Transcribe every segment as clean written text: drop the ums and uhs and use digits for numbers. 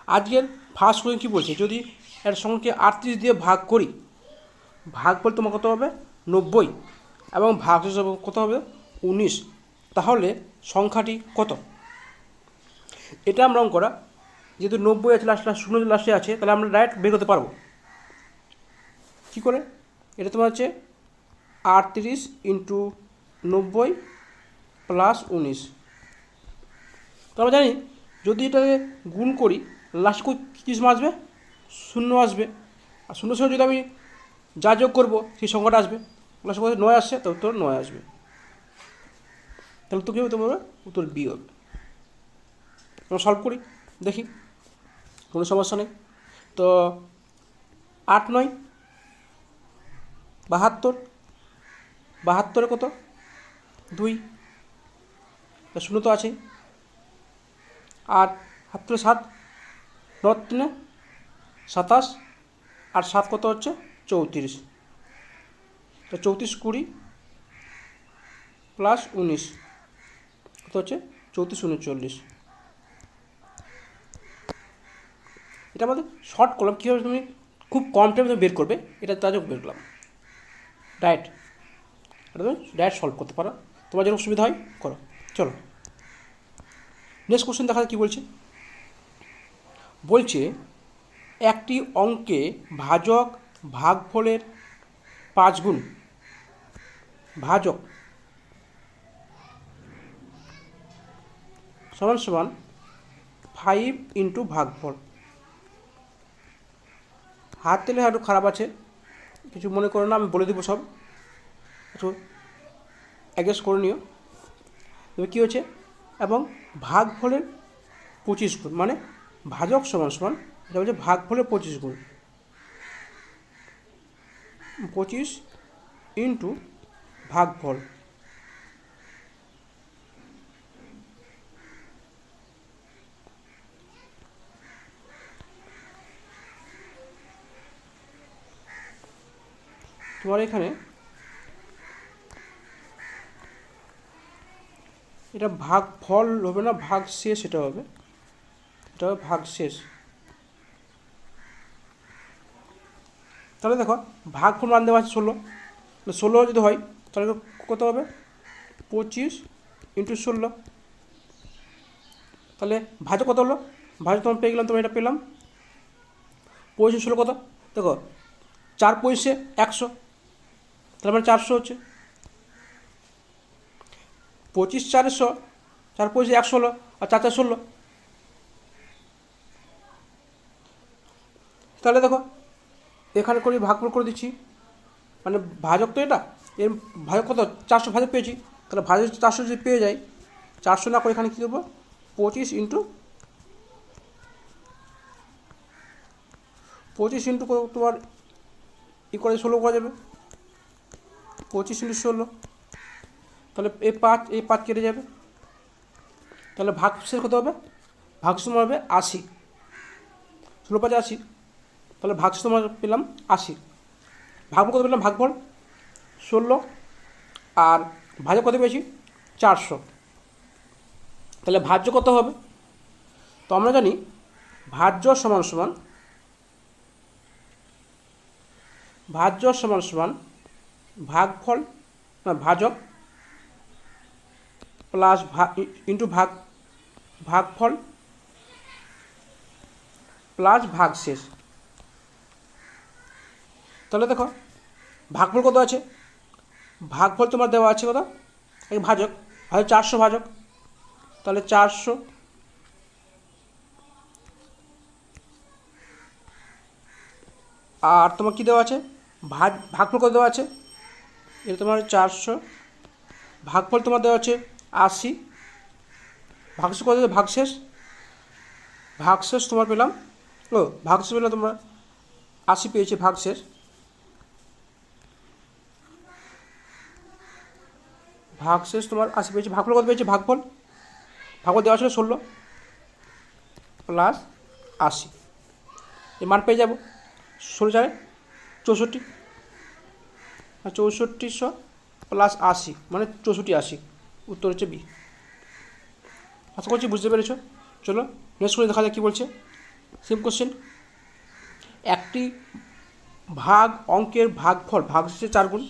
আজকের first question কী বলছে, যদি এর সংখ্যাকে 38 দিয়ে ভাগ করি, ভাগ করলে তোমার কত হবে 90 এবং ভাগ হিসেবে কত হবে 19, তাহলে সংখ্যাটি কত? এটা আমরা অঙ্ক করা, যেহেতু 90 আছে লাস্ট শূন্য লাস্টে আছে, তাহলে আমরা ডাইরেক্ট বের করতে পারবো। কী করে? এটা তোমার হচ্ছে 38 ইন্টু 90 প্লাস 19। তো আমরা জানি যদি এটাকে গুণ করি লাস্ট কী আসবে, শূন্য আসবে, আর শূন্যর সঙ্গে যদি আমি যা যোগ করবো সেই সংখ্যাটা আসবে। লাস্ট কথা 9 আসছে, তো উত্তর 9 আসবে। তাহলে তো কী হবে, তোমার উত্তর বি হবে। আমরা সলভ করি, দেখি, কোনো সমস্যা নেই। তো 8 9 72, 72 কত 2, শূন্য তো আছেই। আর 7 7, 9 3 27, আর 7 কত হচ্ছে 34, তো 34 20 প্লাস 19 কত হচ্ছে 34 39। এটা আমাদের শর্ট করলাম, কীভাবে তুমি খুব কম টাইমে তুমি বের করবে, এটা তাজও বের করলাম। ডাইরেক্ট এটা তুমি ডাইরেক্ট সলভ করতে পারো, তোমার যেন সুবিধা হয় করো। চলো নেক্সট কোশ্চেন দেখা কী বলছে। বলছে একটি অঙ্কে ভাজক ভাগফলের 5 গুণ, ভাজক সমান সমান 5 ইন্টু ভাগফল। হাত তেলে একটু খারাপ আছে, কিছু মনে করো না, আমি বলে দেবো সব, একটু অ্যাডজাস্ট করে নিও। তবে কী হচ্ছে, এবং ভাগফলের 25 গুণ, মানে ভাজক সমান সমান এটা হচ্ছে ভাগফলের 25 গুণ, 25 ইন্টু ভাগফল। তোমার এখানে এটা ভাগফল হবে না, ভাগ শেষ এটা হবে, এটা হবে ভাগ শেষ। তাহলে দেখো ভাগফল মান দেওয়া আছে 16, 16 যদি হয় তাহলে কত হবে 25 ইন্টু 16। তাহলে ভাজক কত হলো, ভাজক তোমার পেয়ে গেলাম, তোমার এটা পেলাম 25 16 কত, দেখো 4 পয়সে 100, তাহলে মানে 400 হচ্ছে। 25 400, 4 পয়সে 100 হলো, আর 4 4 16। তাহলে দেখো এখানে করে ভাগফল করে দিচ্ছি, মানে ভাজক তো এটা, এর ভাজক কত 400 ভাজক পেয়েছি, তাহলে ভাজক 400 যদি পেয়ে যাই, 400 না করে এখানে কী দেবো 25 ইন্টু তোমার করে 16 করা যাবে, 25 ইন্টু 16, তাহলে এই 5 কেটে যাবে, তাহলে ভাগশেষ কত হবে, ভাগশেষ তোমার হবে 80, 16 5 80, তাহলে ভাগশেষ তোমার পেলাম 80। ভাগফল কত পেলাম, ভাগফল 16, আর ভাজক কত পেয়েছি 400, তাহলে ভাজ্য কত হবে, তো আমরা জানি ভাজ্য সমান সমান, ভাজ্য সমান সমান ভাগফল না ভাজক প্লাস ইন্টু ভাগফল প্লাস ভাগশেষ। তাহলে দেখো ভাগফল কত আছে, ভাগফল তোমার দেওয়া আছে কত, এই ভাজক 400 ভাজক, তাহলে 400, আর তোমার কী দেওয়া আছে ভাগফল কত দেওয়া আছে, এটা তোমার 400, ভাগফল তোমার দেওয়া আছে 80, ভাগশেষ কত, ভাগশেষ তোমার পেলাম, ভাগশেষ পেলাম তোমরা 80 পেয়েছে ভাগশেষ, ভাগশেষ তোমার 80 পেয়েছে, ভাগফল কত পেয়েছে, ভাগফল দেওয়া ছিল 16 প্লাস 80, এই মান পেয়ে যাবো 16 4 64, 6400 প্লাস 80 মানে 64 80, উত্তর হচ্ছে বি। আশা করছি বুঝতে পেরেছ। চলো নেক্সট করে দেখা যাক কী বলছে। সেম কোশ্চেন, একটি ভাগ অঙ্কের ভাগফল ভাগশেষে 4 গুণ,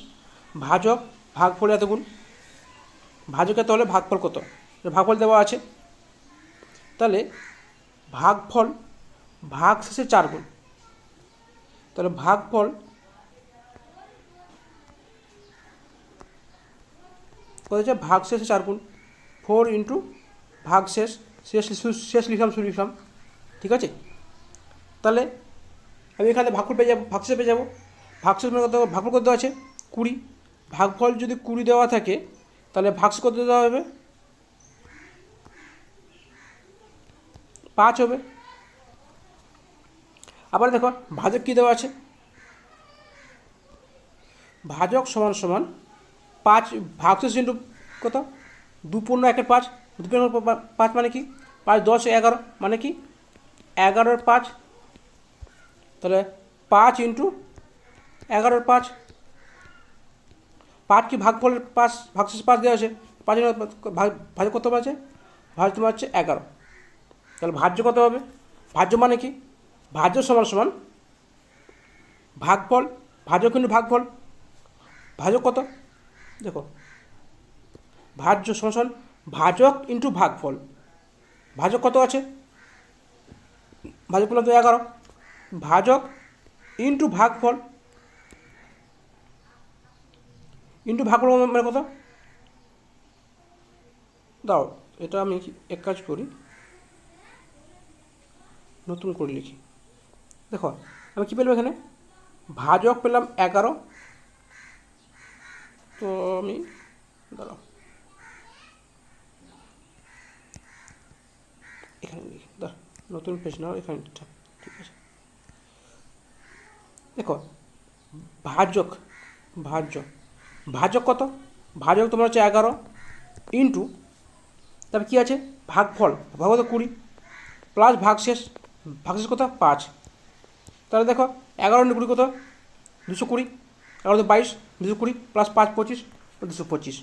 ভাজক ভাগফলে এত গুণ, ভাজক এত হলে ভাগফল কত, ভাগফল দেওয়া আছে। তাহলে ভাগফল ভাগশেষে 4 গুণ, তাহলে ভাগফল কত হচ্ছে, ভাগশেষে 4 গুণ, 4 ইন্টু ভাগশেষ, শেষ লিখলাম, শুরু লিখলাম, ঠিক আছে। তাহলে আমি এখানে ভাগফল পেয়ে যাবো, ভাগশেষে পেয়ে যাবো। ভাগশেষ মানে কত, ভাগফল কত দেওয়া আছে 20, ভাগফল যদি 20 দেওয়া থাকে তাহলে ভাগশেষ কত দেওয়া হবে 5 হবে। আবার দেখো ভাজক কী দেওয়া আছে, ভাজক সমান সমান 5 ভাগশেষ ইন্টু কত, 2 পূর্ণ 1-এর 5, 2 পূর্ণ 5 মানে কি 5 10 11 মানে কি 11-এর 5, তাহলে 5 ইন্টু 11-এর 5, 5 কি ভাগফলের 5, ভাগশেষ 5 দেওয়া আছে, 5 ভাজ্য কত আছে, ভাজ্য তোমার হচ্ছে 11। তাহলে ভাজ্য কত হবে, ভাজ্য মানে কি, ভাজ্য সমান সমান ভাগফল, ভাজক কিন্তু ভাগফল, ভাজক কত দেখো, ভাজ্য সমান সমান ভাজক ইন্টু ভাগফল, ভাজক কত আছে, ভাজক বললাম তো 11, ভাজক ইন্টু ভাগফল ইন্টু ভাগফল মানে কত, দাও এটা আমি এক কাজ করি, নতুন করে লিখি। দেখো আমি কী পেলাম এখানে, ভাজক পেলাম 11, তো আমি দাঁড়াও এখানে লিখি, দাঁড়া নতুন পেজ নাও, এখানে ঠিক আছে। দেখো ভাজক ভাজক কত, ভাজক তোমার হচ্ছে 11 ইন্টু, তারপর কী আছে ভাগফল, ভাগ কত 20 প্লাস ভাগশেষ, ভাগশেষ কত 5, তাহলে দেখো 11 ইন্টু 20 কত 220, 11 22, 220 প্লাস 5 25, 225।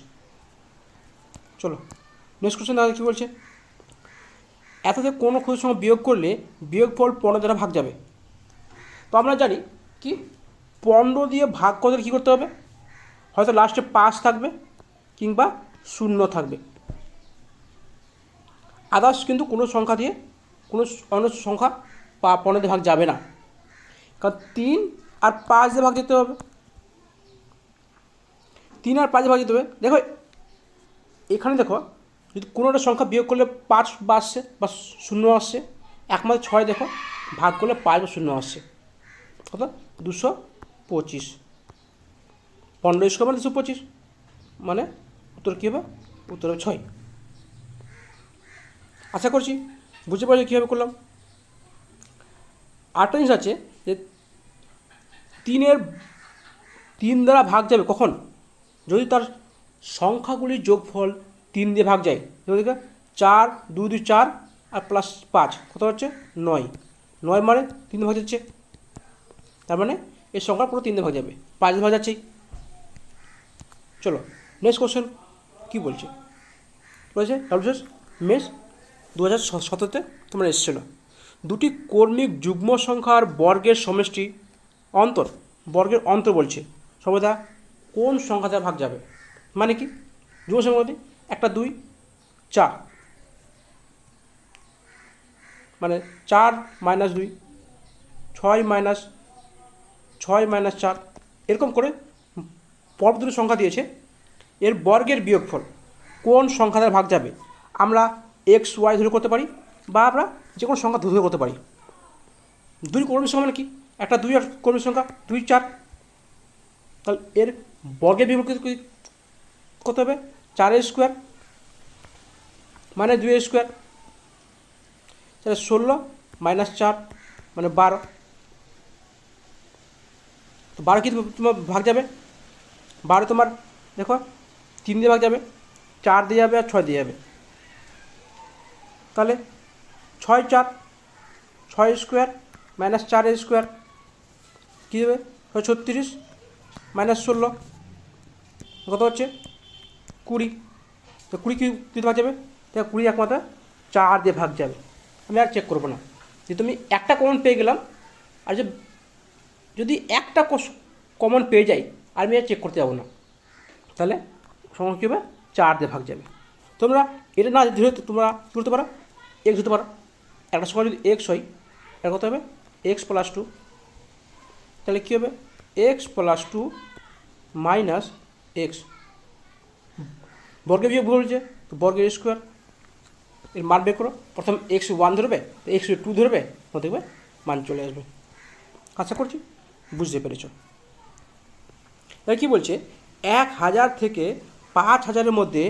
চলো নেক্সট কোশ্চেন তাহলে কী বলছে, এততে কোনো ক্ষুদ্র সংখ্যা বিয়োগ করলে বিয়োগফল 15 দ্বারা ভাগ যাবে। তো আমরা জানি কি 15 দিয়ে ভাগ করলে কী করতে হবে, হয়তো লাস্টে 5 থাকবে কিংবা 0 থাকবে, আদার্স কিন্তু কোনো সংখ্যা দিয়ে কোনো অন্য সংখ্যা 15 দিয়ে ভাগ যাবে না, কারণ 3 আর 5 দিয়ে ভাগ যেতে হবে, 3 আর 5 দিয়ে ভাগ যেতে হবে। দেখো এখানে দেখো যদি কোনো একটা সংখ্যা বিয়োগ করলে 5 আসছে বা 0 আসছে, একমাত্র 6 দেখো ভাগ করলে 5 বা 0 আসছে, কত 225, 15 স্কোয়ার মানে 225, মানে উত্তর কী হবে, উত্তর হবে 6। আশা করছি বুঝতে পারছি কীভাবে করলাম। আরেকটা জিনিস আছে যে 3 দ্বারা ভাগ যাবে কখন, যদি তার সংখ্যাগুলির যোগফল 3 দিয়ে ভাগ যায়, যদি 4 2 2 4 আর প্লাস 5 কত হচ্ছে 9, 9 মানে 3 দিয়ে ভাগ যাচ্ছে, তার মানে এর সংখ্যা পুরো 3 দিয়ে ভাগ যাবে, 5 দিয়ে ভাগ যাচ্ছেই। চলো নেক্সট কোশ্চেন কী বলছে, বলছে ডাব্লিউবিসিএস মেন্স 2017-তে তোমার এসেছিলো, দুটি কর্মিক যুগ্ম সংখ্যার বর্গের সমষ্টি বর্গের অন্তর বলছে, সর্বদা কোন সংখ্যা দ্বারা ভাগ যাবে, মানে কি যুগ্ম সংখ্যা একটা 2 4, মানে 4 - 2 6 - 4, এরকম করে পরপর দুটো সংখ্যা দিয়েছে, এর বর্গের বিয়োগফল কোন সংখ্যা দ্বারা ভাগ যাবে, আমরা এক্স ওয়াই ধরে করতে পারি বা আমরা যে কোনো সংখ্যা ধরে করতে পারি। 2 কর্মী সংখ্যা মানে কি, একটা 2 আর কর্মী সংখ্যা 2 4, তাহলে এর বর্গের বিয়োগ কত হবে 4 স্কোয়ার মানে 2 স্কোয়ার, তাহলে 16 - 4 মানে 12, তো 12 কি তোমার ভাগ যাবে, 12 তোমার দেখো 3 দিয়ে ভাগ যাবে, 4 দিয়ে যাবে আর 6 দিয়ে যাবে, তাহলে 6 4 6 স্কোয়ার মাইনাস 4 স্কোয়ার কী দেবে 36 - 16 কত হচ্ছে 20, তো 20 কি ভাগ যাবে, তাহলে 20 একমাত্র 4 দিয়ে ভাগ যাবে, আমি আর চেক করবো না, যে তুমি একটা কমন পেয়ে গেলাম, আর যদি একটা কমন পেয়ে যাই আর আমি আর চেক করতে যাবো না, তাহলে সংখ্যা কী হবে 4 দিয়ে ভাগ যাবে। তোমরা এটা না ধরে তোমরা তুলতে পারো, এক্স হতে পারো। একটা সংখ্যা যদি এক্স হয়, এটা কত হবে x+2, তাহলে কী হবে x+2 মাইনাস এক্স, বর্গের বিয়োগ বলছে তো বর্গের স্কোয়ার, এর মান বের করো। প্রথম x1 ধরবে, তো x2 ধরবে, দেখবে মান চলে আসবে। আশা করছি বুঝতে পেরেছ। তাই কী বলছে 1000 থেকে 5000-এর মধ্যে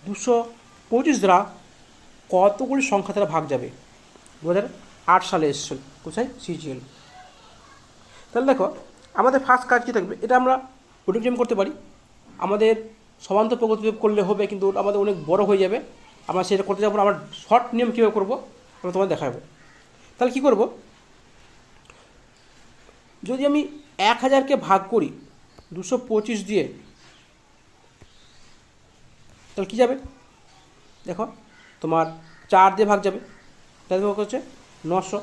225 দ্বারা কতগুলি সংখ্যা দ্বারা ভাগ যাবে? 2008 সালে এসেছিল কোথায়, সিজিএল। তাহলে দেখো আমাদের ফার্স্ট কাজ কী থাকবে, এটা আমরা অডিটোরিয়াম করতে পারি, আমাদের সমান্তর প্রগতি করলে হবে, কিন্তু আমাদের অনেক বড় হয়ে যাবে, আমরা সেটা করতে যাবো না। আমার শর্ট নিয়ম কীভাবে করবো আমরা তোমাদের দেখাবো। তাহলে কী করব, যদি আমি 1000-কে ভাগ করি 225 দিয়ে, তাহলে কী যাবে দেখো, তোমার 4 দিয়ে ভাগ যাবে, তাহলে হচ্ছে 900,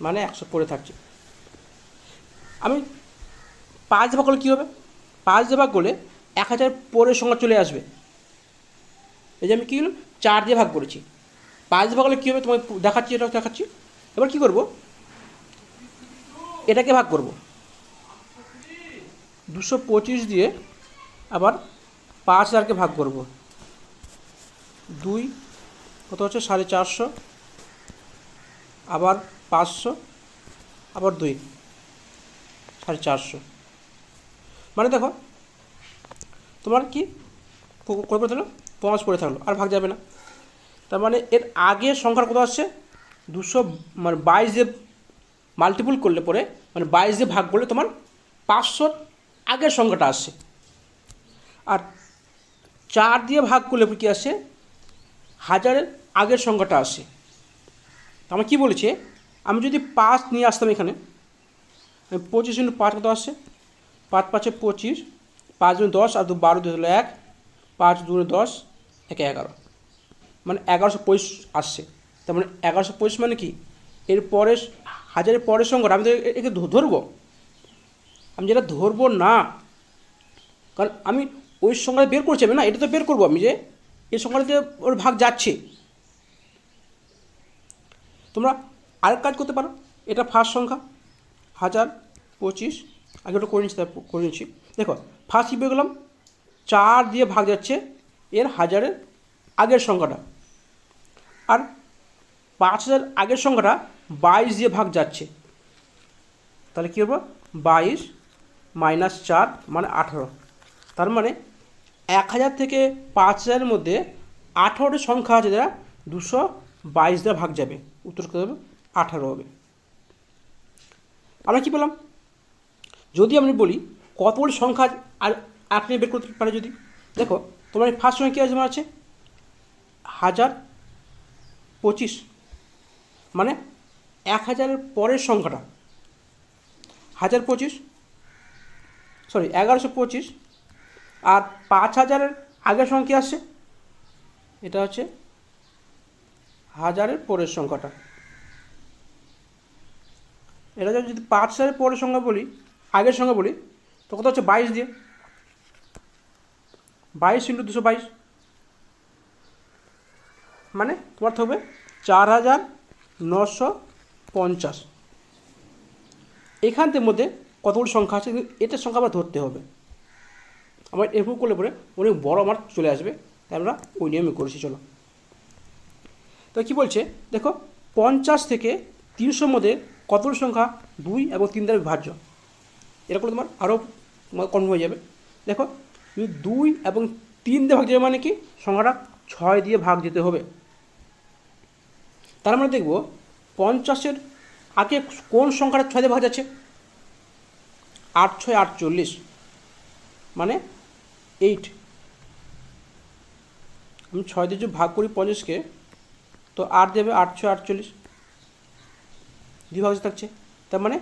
মানে 100 পড়ে থাকছে। আমি 5 দিয়ে ভাগ করলে কী হবে, 5 দিয়ে ভাগ করলে 1000 পরের সংখ্যা চলে আসবে। এই যে আমি কী হলো 4 দিয়ে ভাগ করেছি, 5 দিয়ে ভাগ করলে কী হবে তোমায় দেখাচ্ছি, এটা দেখাচ্ছি। এবার কী করব, এটাকে ভাগ করব 225 দিয়ে, আবার 5000-কে ভাগ করব 2, কত হচ্ছে 450, আবার 500, আবার 2, 450। মানে দেখো তোমার কি করে পড়ে থাকলো, 5 পড়ে থাকলো, আর ভাগ যাবে না। তার মানে এর আগের সংখ্যার কত আসছে 200, মানে 22 দিয়ে মাল্টিপুল করলে পরে, মানে 22 দিয়ে ভাগ করলে তোমার 500 আগের সংখ্যাটা আসছে। আর 4 দিয়ে ভাগ করলে কী আসে, 1000-এর আগের সংখ্যাটা আসে। আমার কী বলেছে, আমি যদি 5 নিয়ে আসতাম এখানে, 25 × 5 কত আসছে, 5 × 5 = 25, 5 × 10 আর 2 12, 2 হলো 1, 5 × 2 = 10, 1 11, মানে 1125 আসছে। তার মানে 1125 মানে কি, এর পরে 1000-এর পরের সংখ্যাটা আমি তো একে ধরবো, আমি যেটা ধরবো না, কারণ আমি ওই সংখ্যাটা বের করছি আমি না, এটা তো বের করবো আমি যে এই সংখ্যাটাতে ওর ভাগ যাচ্ছে। তোমরা আরেক কাজ করতে পারো, এটা ফার্স্ট সংখ্যা 1025, আগে ওটা করে নিচ্ছি। দেখো ফার্স্ট কী পেয়ে গেলাম, 4 দিয়ে ভাগ যাচ্ছে এর 1000-এর আগের সংখ্যাটা, আর 5000 আগের সংখ্যাটা 22 দিয়ে ভাগ যাচ্ছে, তাহলে কী হবে 22 - 4 মানে 18। তার মানে 1000 থেকে 5000-এর মধ্যে 18টি সংখ্যা আছে যারা 222 দিয়ে ভাগ যাবে, উত্তর কী হবে 18 হবে। আমরা কী পেলাম, যদি আমি বলি কতগুলি সংখ্যা আর আপনি বের করতে পারে, যদি দেখো তোমার ফার্স্ট সংখ্যা কী আছে, তোমার আছে 1025, মানে 1000-এর পরের সংখ্যাটা 1025, সরি 1125, আর 5000-এর আগের সংখ্যা আসছে, এটা হচ্ছে 1000-এর পরের সংখ্যাটা। এটা যদি 5000-এর পরের সংখ্যা বলি, আগের সংখ্যা বলি, তো কত হচ্ছে 22 দিয়ে, 22 × 222, মানে তোমার থাকবে 4950। এখানদের মধ্যে কতগুলো সংখ্যা আছে, এটার সংখ্যা আবার ধরতে হবে। আমার এরকম করলে পরে অনেক বড় আমার চলে আসবে, তাই আমরা ওই নিয়মে করেছি। চলো তো কী বলছে দেখো, 50 থেকে 300-এর মধ্যে কতগুলো সংখ্যা 2 এবং 3 দ্বারা বিভাজ্য, এরকম তোমার আরও কম হয়ে যাবে। দেখো যদি 2 এবং 3 দিয়ে ভাগ যাবে, মানে কি সংখ্যাটা 6 দিয়ে ভাগ যেতে হবে। তার মানে দেখব 50-এর আগে কোন সংখ্যাটা 6 দিয়ে ভাগ যাচ্ছে, 8 × 6 = 48, মানে 8। আমি 6 দিয়ে যদি ভাগ করি 50-কে, তো 8 দেবে, 8 × 6 = 48, 2 ভাগ থাকছে। তার মানে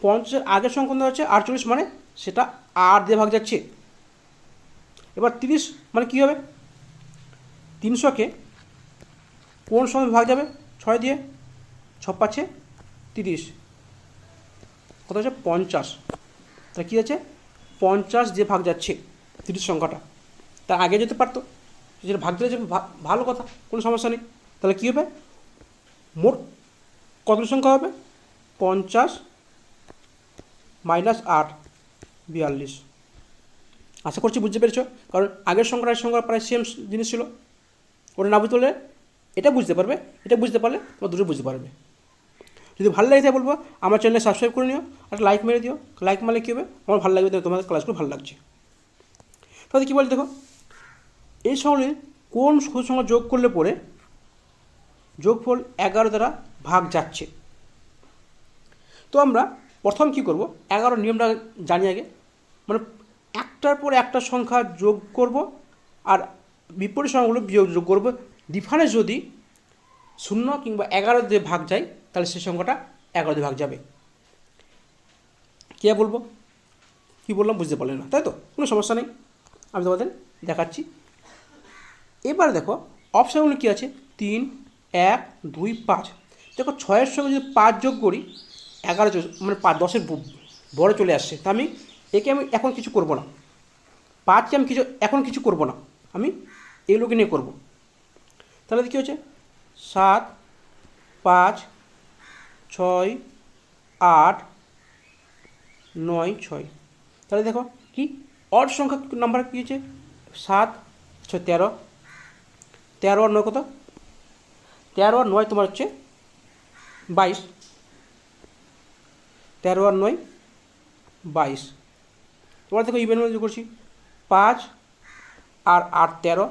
50-এর আগের সংখ্যা হচ্ছে 48, মানে সেটা 8 দিয়ে ভাগ যাচ্ছে। এবার 30 মানে কী হবে, 300-কে কোন সংখ্যা ভাগ যাবে, 6 দিয়ে 6 পাচ্ছে 30, কত হচ্ছে 50। তা কী আছে 50 দিয়ে ভাগ যাচ্ছে 30 সংখ্যাটা। তা আগে যেতে পারতো, যেটা ভাগ দিলে ভালো কথা, কোনো সমস্যা নেই। তাহলে কী হবে, মোট কত সংখ্যা হবে 50 - 8 42। আশা করছি বুঝতে পেরেছো, কারণ আগের সংখ্যার সংখ্যা প্রায় সেম জিনিস ছিল। ওটা না বুঝতে পারলে এটা বুঝতে পারবে, এটা বুঝতে পারলে তোমরা দুটো বুঝতে পারবে। যদি ভালো লাগে তাই বলবো আমার চ্যানেলে সাবস্ক্রাইব করে নিও, আর লাইক মেরে দিও। লাইক মারলে কী হবে, আমার ভালো লাগবে, তোমাদের ক্লাসগুলো ভালো লাগছে। তাহলে কী বলে দেখো, এই সঙ্গে কোন সঙ্গে যোগ করলে পরে যোগফল 11 দ্বারা ভাগ যাচ্ছে। তো আমরা প্রথম কী করব, 11 নিয়মটা জানি আগে, মানে একটার পর একটা সংখ্যা যোগ করব আর বিপরীত সংখ্যাগুলো বিয়োগ যোগ করব। ডিফারেন্স যদি 0 কিংবা 11 দিয়ে ভাগ যায় তাহলে সেই সংখ্যাটা 11 দিয়ে ভাগ যাবে। কে বলবো, কী বললাম বুঝতে পারলে না, তাই তো? কোনো সমস্যা নেই, আমি তোমাদের দেখাচ্ছি। এবার দেখো অপশানগুলো কী আছে, 3, 1, 2, 5। দেখো 6-এর সঙ্গে যদি 5 যোগ করি 11, মানে 5 10-এর বড় চলে আসছে। তা আমি এখন কিছু করব না, 5কে আমি এখন কিছু করব না, আমি এগুলোকে নিয়ে করব। তাহলে কী হচ্ছে 7, 5, 6, 8, 9, 6। তাহলে দেখো কি অড সংখ্যা নাম্বার কী হচ্ছে 7, 6, 13, 13 আর 9 কত, 13 আর 9 তোমার হচ্ছে 22, 13 আর 9 22। তোমার দেখো ইভেন মধ্যে করছি 5 আর 8 13,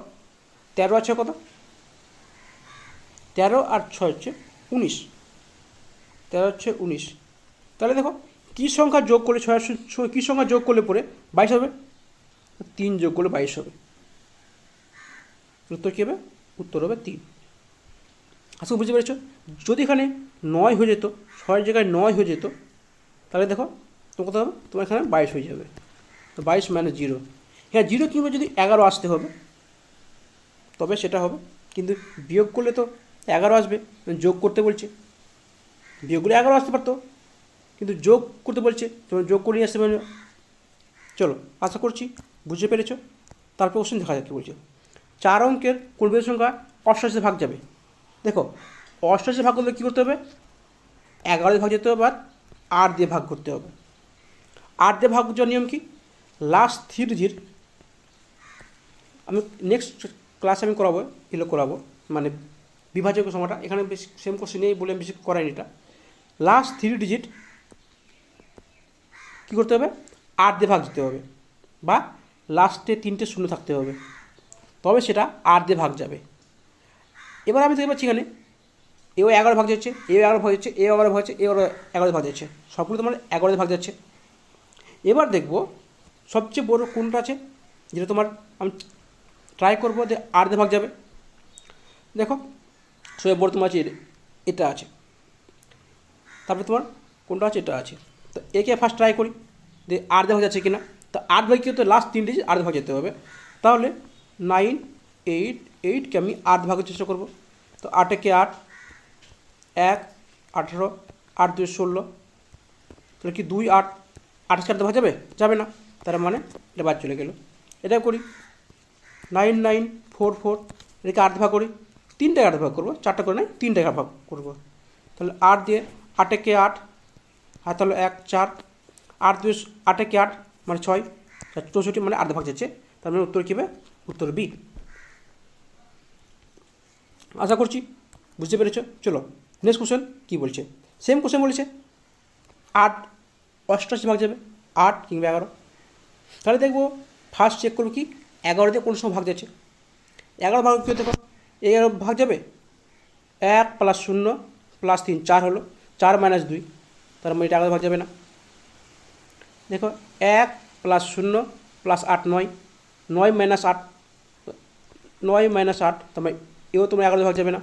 13 আছে কত, 13 আর 6 হচ্ছে 19, 13 হচ্ছে 19। তাহলে দেখো কী সংখ্যা যোগ করলে 6 কী সংখ্যা যোগ করলে পরে 22 হবে, 3 যোগ করলে 22 হবে। উত্তর কী হবে, উত্তর হবে 3। আজকে বুঝতে পেরেছো? যদি এখানে 9 হয়ে যেত, 6-এর জায়গায় 9 হয়ে যেত, তাহলে দেখো তোমার কত হবে, তোমার এখানে 22 হয়ে যাবে। তো 22 - 0, হ্যাঁ 0 কিংবা যদি 11 আসতে হবে তবে সেটা হবে, কিন্তু বিয়োগ করলে তো 11 আসবে, যোগ করতে বলছে। বিয়োগ করলে 11 আসতে পারতো, কিন্তু যোগ করতে বলছে, তোমার যোগ করে নিয়ে আসতে পারবে। চলো, আশা করছি বুঝতে পেরেছো। তারপর কোশ্চেন দেখা যাক কী বলছে। 4 অঙ্কের কোন বিজোড় সংখ্যা 88 ভাগ যাবে। দেখো 88 ভাগ করলে কী করতে হবে, 11 দিয়ে ভাগ যেতে হবে আর 8 দিয়ে ভাগ করতে হবে। 8 দিয়ে ভাগ যাওয়ার নিয়ম কি, লাস্ট 3 ডিজিট, আমি নেক্সট ক্লাসে আমি করাবো মানে বিভাজক সংখ্যাটা, এখানে বেশি সেম কোশ্চেন নেই বলে আমি বেশি করাইনি এটা। লাস্ট 3 ডিজিট কী করতে হবে, 8 দিয়ে ভাগ দিতে হবে, বা লাস্টে 3টে শূন্য থাকতে হবে, তবে সেটা 8 দিয়ে ভাগ যাবে। এবার আমি দেখতে পাচ্ছি এখানে এও 11 ভাগ যাচ্ছে, এও 11 ভাগ যাচ্ছে, এও 11 ভাগ যাচ্ছে, এও 11 ভাগ যাচ্ছে, সবগুলো তোমার 11 ভাগ যাচ্ছে। এবার দেখব সবচেয়ে বড় কোনটা আছে, যেটা তোমার আমি ট্রাই করবো যে 8 দিয়ে ভাগ যাবে। দেখো সবচেয়ে বড় তোমার আছে এটা আছে, তারপরে তোমার কোনটা আছে, এটা আছে। তো একে ফার্স্ট ট্রাই করি যে 8 দিয়ে ভাগ যাচ্ছে কিনা। তো 8 ভাগ কী হতো, লাস্ট 3 ডিজিট 8 দিয়ে ভাগ যেতে হবে। তাহলে 9, 8, 8কে আমি 8 ভাগের চেষ্টা করবো। তো 8 একে 8, 1, 18, 8 2 16, তাহলে কি 2 8, 28 কাটতে ভাগ যাবে, যাবে না, তার মানে এটা বাদ চলে গেল। এটা করি 9 9 4 4, এটাকে 8 ভাগ করি, 3টাকে 8 ভাগ করবো, 4টা করে নাই 3টাকে ভাগ করবো। তাহলে 8 দিয়ে 8 একে 8, আর তাহলে 1 4, 8 2 8 একে 8 মানে 6, 64 মানে 8 ভাগ যাচ্ছে, তার মানে উত্তর কী হবে, উত্তর বি। আশা করছি বুঝতে পেরেছো। চলো নেক্সট কোশ্চেন কী বলছে, সেম কোশ্চেন বলেছে 8 88 ভাগ যাবে, 8 কিংবা 11। তাহলে দেখবো ফার্স্ট চেক করবো কি 11 দিয়ে কোন সময় ভাগ যাচ্ছে। 11 ভাগ কী হতে পারে, 11 ভাগ যাবে 1 + 0 + 3 4 হলো, 4 - 2, তার মানে এটা 11 ভাগ যাবে না। দেখো 1 + 0 + 8 9, 9 - 8, 9 - 8, তার মানে এও তোমরা 11 ভাগ যাবে না।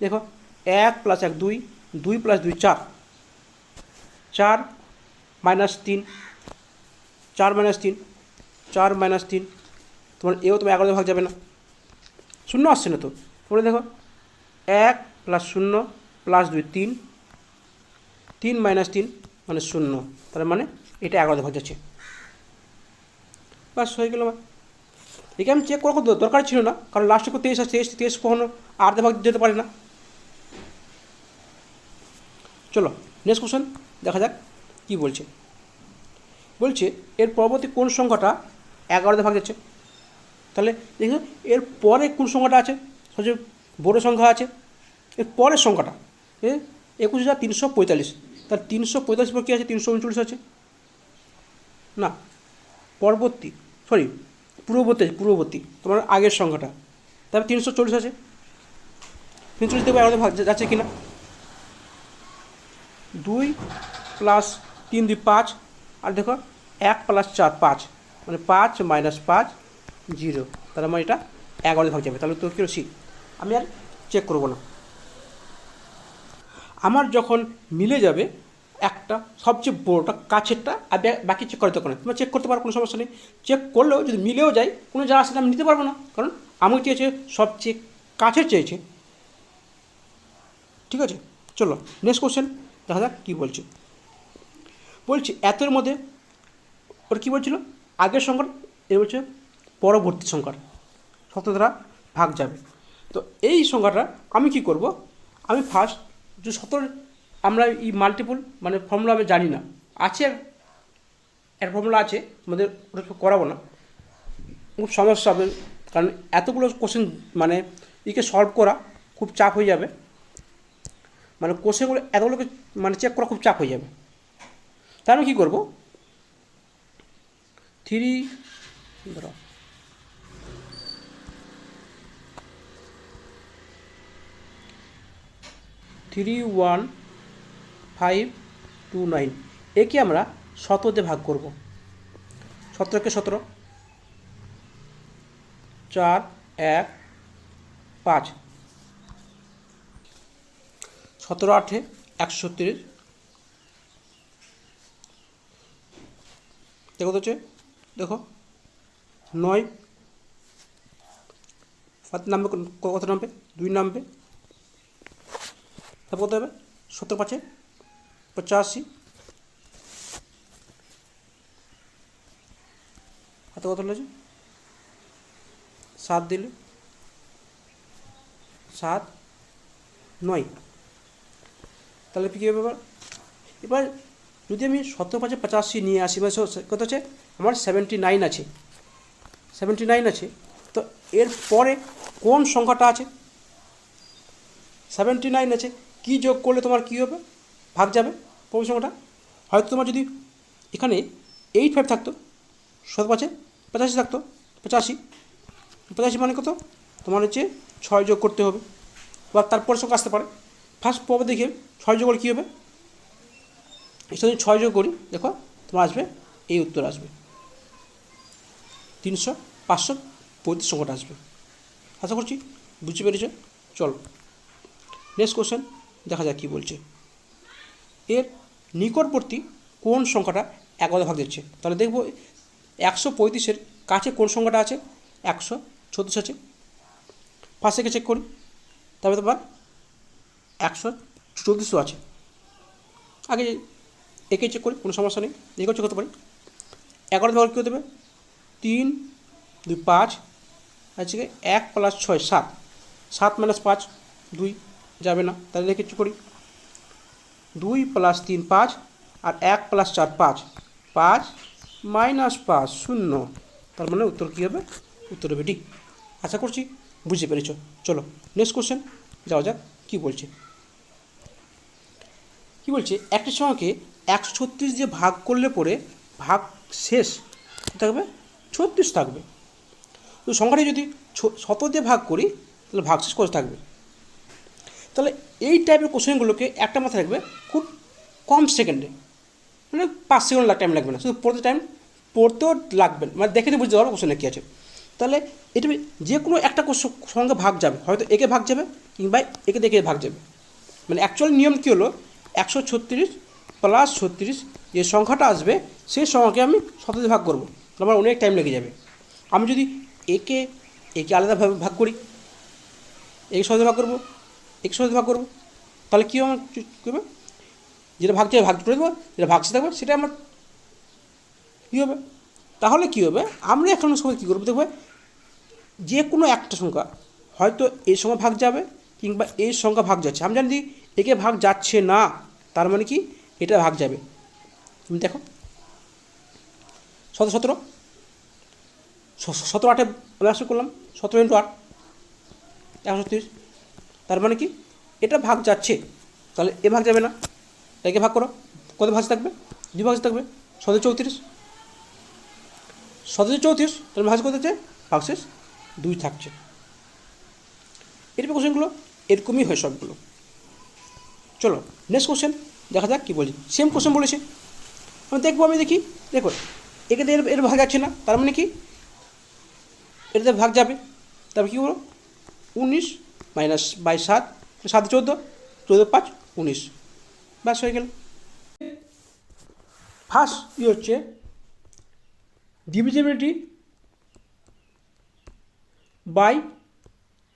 দেখো 1 + 1 2, 2 + 2 4, 4 - 3, 4 - 3, 4 - 3, তোমার এও তোমার 11 ভাগ যাবে না, শূন্য আসছে না তো। তাহলে দেখো 1 প্লাস 0 প্লাস 2 3, 3 মাইনাস 3 মানে 0, তার মানে এটা 11 ভাগ যাচ্ছে। বাস হয়ে গেল। একে আমি চেক করার দরকার ছিল না, কারণ লাস্টে 23 আছে, 23 কখনো আর্ধে ভাগ যেতে পারে না। চলো নেক্সট কোশ্চেন দেখা যাক কী বলছে। বলছে এর পরবর্তী কোন সংখ্যাটা 11 ভাগ যাচ্ছে। তাহলে দেখুন এর পরে কোন সংখ্যাটা আছে, সবচেয়ে বড় সংখ্যা আছে, এর পরের সংখ্যাটা 21,345। তার 345 পর কী আছে, 339 আছে না, পূর্ববর্তী তোমার আগের সংখ্যাটা, তারপর 340 আছে। 340 দেখবো 11 ভাগ যাচ্ছে কিনা। 2 প্লাস 3 2 5, আর দেখো 1 প্লাস 4 5, মানে 5 মাইনাস 5 0, তাহলে আমার এটা 11 ভাগ যাবে। তাহলে তো কী সি, আমি আর চেক করবো না। আমার যখন মিলে যাবে একটা সবচেয়ে বড়োটা কাছেরটা, আর বাকি চেক করার দরকার নেই, তোমরা চেক করতে পারো, কোনো সমস্যা নেই। চেক করলেও যদি মিলেও যায় কোনো যা আসলে আমি নিতে পারবো না, কারণ আমি চেয়েছে সবচেয়ে কাছের চেয়েছে। ঠিক আছে, চলো নেক্সট কোশ্চেন দেখা যাক কী বলছে। বলছি এতের মধ্যে ওর কী বলছিল, আগের সংখ্যার এ বলছে পরবর্তী সংখ্যার 17 দ্বারা ভাগ যাবে। তো এই সংখ্যাটা আমি কি করব, আমি ফার্স্ট যে 17, আমরা এই মাল্টিপল মানে ফর্মুলা আমি জানি না, আছে একটা ফর্মুলা আছে, আমাদের ওটা করাবো না, খুব সমস্যা হবে, কারণ এতগুলো কোশ্চেন মানে একে সলভ করা খুব চাপ হয়ে যাবে, মানে কোশ্চেনগুলো এতগুলোকে মানে চেক করা খুব চাপ হয়ে যাবে। তাই আমি কী করবো, 31529 একে আমরা 17 দিয়ে ভাগ করব। 17কে 17, 4 1 5, 17 8 136, দেখো তো হচ্ছে, দেখো 9 নামবে, কত নামবে, 2 নামবে, তারপর কত হবে, 17 5 85, হাতে কত হয়েছে, 7 দিলে 7 9, তাহলে কী হবে এবার যদি আমি 17 5 85 নিয়ে আসি, বা কত হচ্ছে আমার 79 আছে, 79 আছে। তো এর পরে কোন সংখ্যাটা আছে, 79 আছে, কী যোগ করলে তোমার কী হবে, ভাগ যাবে প্রথম সংখ্যাটা। হয়তো তোমার যদি এখানে 85 থাকতো, 17 5 85 থাকতো, 85 মানে কত, তোমার হচ্ছে 6 যোগ করতে হবে, বা তারপর সংখ্যা আসতে পারে। ফার্স্ট পর্ব দেখে 6 যোগ করলে কী হবে, এর সাথে 6 যোগ করি, দেখো তোমার আসবে এই উত্তর আসবে 535 সংখ্যাটা আসবে। আশা করছি বুঝতে পেরেছ। চলো নেক্সট কোশ্চেন দেখা যাক কী বলছে। এর নিকটবর্তী কোন সংখ্যাটা 11 ভাগ দিচ্ছে। তাহলে দেখব 135-এর কাছে কোন সংখ্যাটা আছে, 136 আছে, ফার্স্ট চেক করি, তারপরে তোমার 134 আছে, আগে একে চেক করি, কোনো সমস্যা নেই, একেও চেক করতে পারি। 11 ভাগ কী হতে দেবে, 3 2 5, আছে 1 প্লাস 6 7, 7 মাইনাস 5 2 যাবে না, তাহলে রেখে চেক করি, 2 প্লাস 3 5, আর 1 প্লাস 4 5, 5 মাইনাস 5 0, তার মানে উত্তর কী হবে, উত্তর হবে ডি। আশা করছি বুঝতে পেরেছ। চলো নেক্সট কোশ্চেন যাওয়া যাক কী বলছে। কী বলছে, একটা সংখ্যাকে 136 দিয়ে ভাগ করলে পরে ভাগ শেষ থাকবে 36 থাকবে। তো সংখ্যাটি যদি 17 দিয়ে ভাগ করি তাহলে ভাগ শেষ কত থাকবে। তাহলে এই টাইপের কোশ্চেনগুলোকে একটা মাথায় রাখবে, খুব কম সেকেন্ডে, মানে 5 সেকেন্ড টাইম লাগবে না, শুধু পড়তেও লাগবে না, মানে দেখে বুঝতে পারবো কোশ্চেনে কী আছে। তাহলে এটা যে কোনো একটা সঙ্গে ভাগ যাবে, হয়তো একে ভাগ যাবে কিংবা একে দেখে ভাগ যাবে। মানে অ্যাকচুয়ালি নিয়ম কী হলো, 136 প্লাস 36 যে সংখ্যাটা আসবে সেই সংখ্যাকে আমি 17 দিয়ে ভাগ করবো, তাহলে আমার অনেক টাইম লেগে যাবে। আমি যদি একে আলাদাভাবে ভাগ করি, একে 17 ভাগ করবো, এক্স দিয়ে ভাগ করবো, তাহলে কী আমার করবে, যেটা ভাগ যাবে ভাগ করে দেবো, যেটা ভাগসে থাকবে সেটা আমার কী হবে। তাহলে কী হবে, আমরা এখন সময় কী করবো দেখবো, যে কোনো একটা সংখ্যা হয়তো এর সঙ্গে ভাগ যাবে কিংবা এর সংখ্যা ভাগ যাচ্ছে, আমি জানি একে ভাগ যাচ্ছে না, তার মানে কি এটা ভাগ যাবে। তুমি দেখো 17 17 8 আমি আসলে করলাম 17 × 8 130, তার মানে কি এটা ভাগ যাচ্ছে, তাহলে এ ভাগ যাবে না, একে ভাগ করো, কত ভাগ থাকবে, 2 ভাগ থাকবে, 17 34, 17 34, তাহলে ভাগ কত হচ্ছে, ভাগশেষ 2 থাকছে। এরপর কোশ্চেনগুলো এরকমই হয় সবগুলো। চলো নেক্সট কোশ্চেন দেখা যাক কী বলি, সেম কোশ্চেন বলেছে, আমি দেখবো, আমি দেখি, দেখো একে এর ভাগ যাচ্ছে না, তার মানে কি এটাতে ভাগ যাবে, তারপর কী বলো 19 মাইনাস 7, 7 14, 14 5 19, ব্যাস হয়ে গেল। ফার্স্ট হচ্ছে ডিভিজিবিলিটি বাই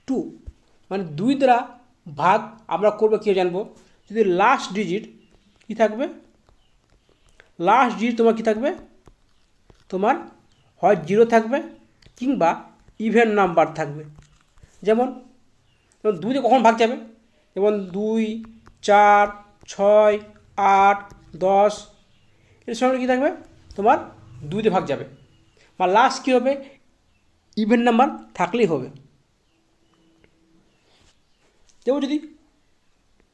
2, মানে 2 দ্বারা ভাগ আমরা করবো কী জানবো, যদি লাস্ট ডিজিট কী থাকবে, লাস্ট ডিজিট তোমার কী থাকবে, তোমার হয় 0 থাকবে কিংবা ইভেন নাম্বার থাকবে। যেমন 2 দিয়ে কখন ভাগ যাবে, যেমন 2 4 6 8 10, এর সঙ্গে কী থাকবে, তোমার 2 দিয়ে ভাগ যাবে, বা লাস্ট কী হবে, ইভেন নাম্বার থাকলেই হবে। যেমন যদি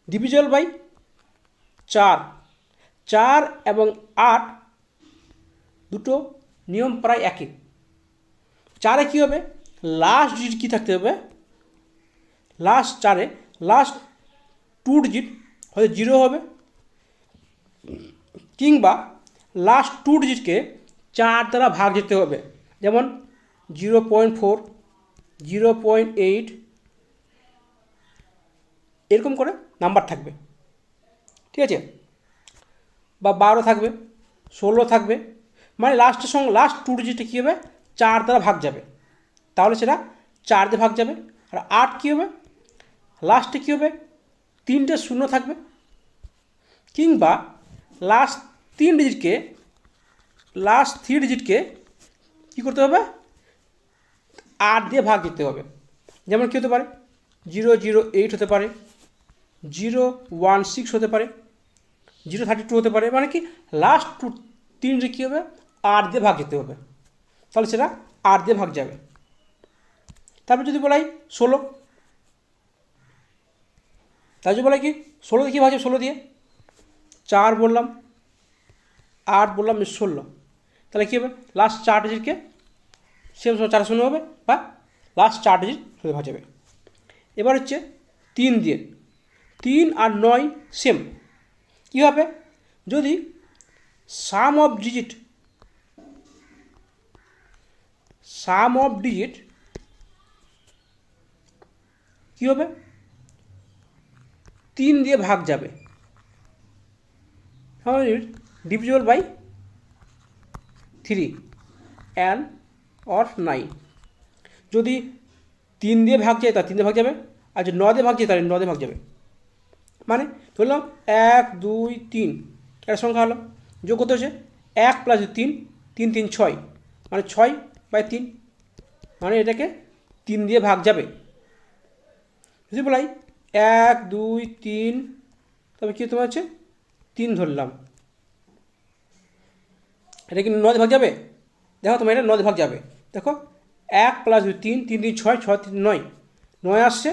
ডিভিজিবল বাই 4, 4 এবং 8 দুটো নিয়ম প্রায় একই। 4-এ কী হবে, লাস্ট ডিজিট কী থাকতে হবে, লাস্ট 4-এ লাস্ট 2 ডিজিট হয়তো 0 হবে কিংবা লাস্ট 2 ডিজিটকে 4 দ্বারা ভাগ যেতে হবে, যেমন 0.4, 0.8, এরকম করে নাম্বার থাকবে, ঠিক আছে, বা 12 থাকবে, 16 থাকবে, মানে লাস্টের সঙ্গে লাস্ট 2 ডিজিটে কী হবে, 4 দ্বারা ভাগ যাবে, তাহলে সেটা 4 দিয়ে ভাগ যাবে। আর 8 কী হবে, লাস্টে কী হবে, 3টে 0 থাকবে, কিংবা লাস্ট 3 ডিজিটকে, লাস্ট 3 ডিজিটকে কী করতে হবে, 8 দিয়ে ভাগ দিতে হবে। যেমন কী হতে পারে, 008 হতে পারে, 016 হতে পারে, 032 হতে পারে, মানে কি লাস্ট 3 ডিজিট কী হবে, 8 দিয়ে ভাগ দিতে হবে, তাহলে সেটা 8 দিয়ে ভাগ যাবে। তারপর যদি বলাই 16, তাই যদি বলাই কি 16 দিয়ে কী ভাগ যাবে, 16 দিয়ে 4 বললাম, 8 বললাম, 16, তাহলে কী হবে, লাস্ট 4 ডিজিটকে সেম 4 0 হবে, বা লাস্ট 4 ডিজিট হয়ে ভাগ যাবে। এবার হচ্ছে 3 দিয়ে, 3 আর 9 সেম, কী হবে, যদি সাম অফ ডিজিট কী হবে, 3 দিয়ে ভাগ যাবে, ডিভিজিবল বাই 3 and or 9, যদি 3 দিয়ে ভাগ যায় তাহলে 3 দিয়ে ভাগ যাবে, আর যদি 9 দিয়ে ভাগ যায় তাহলে 9 দিয়ে ভাগ যাবে। মানে ধরলাম 1 2 3 একটা সংখ্যা হলো, যোগ করতে হচ্ছে 1 + 3, 3 3 6, মানে 6/3, মানে এটাকে 3 দিয়ে ভাগ যাবে। যদি বলাই 1 2 3, তবে কী তোমার হচ্ছে 3 ধরলাম, এটা কি 9 দিয়ে ভাগ যাবে, দেখো তোমার এটা 9 দিয়ে ভাগ যাবে, দেখো 1 + 2 3, 3 3 6, 6 3 9, 9 আসছে,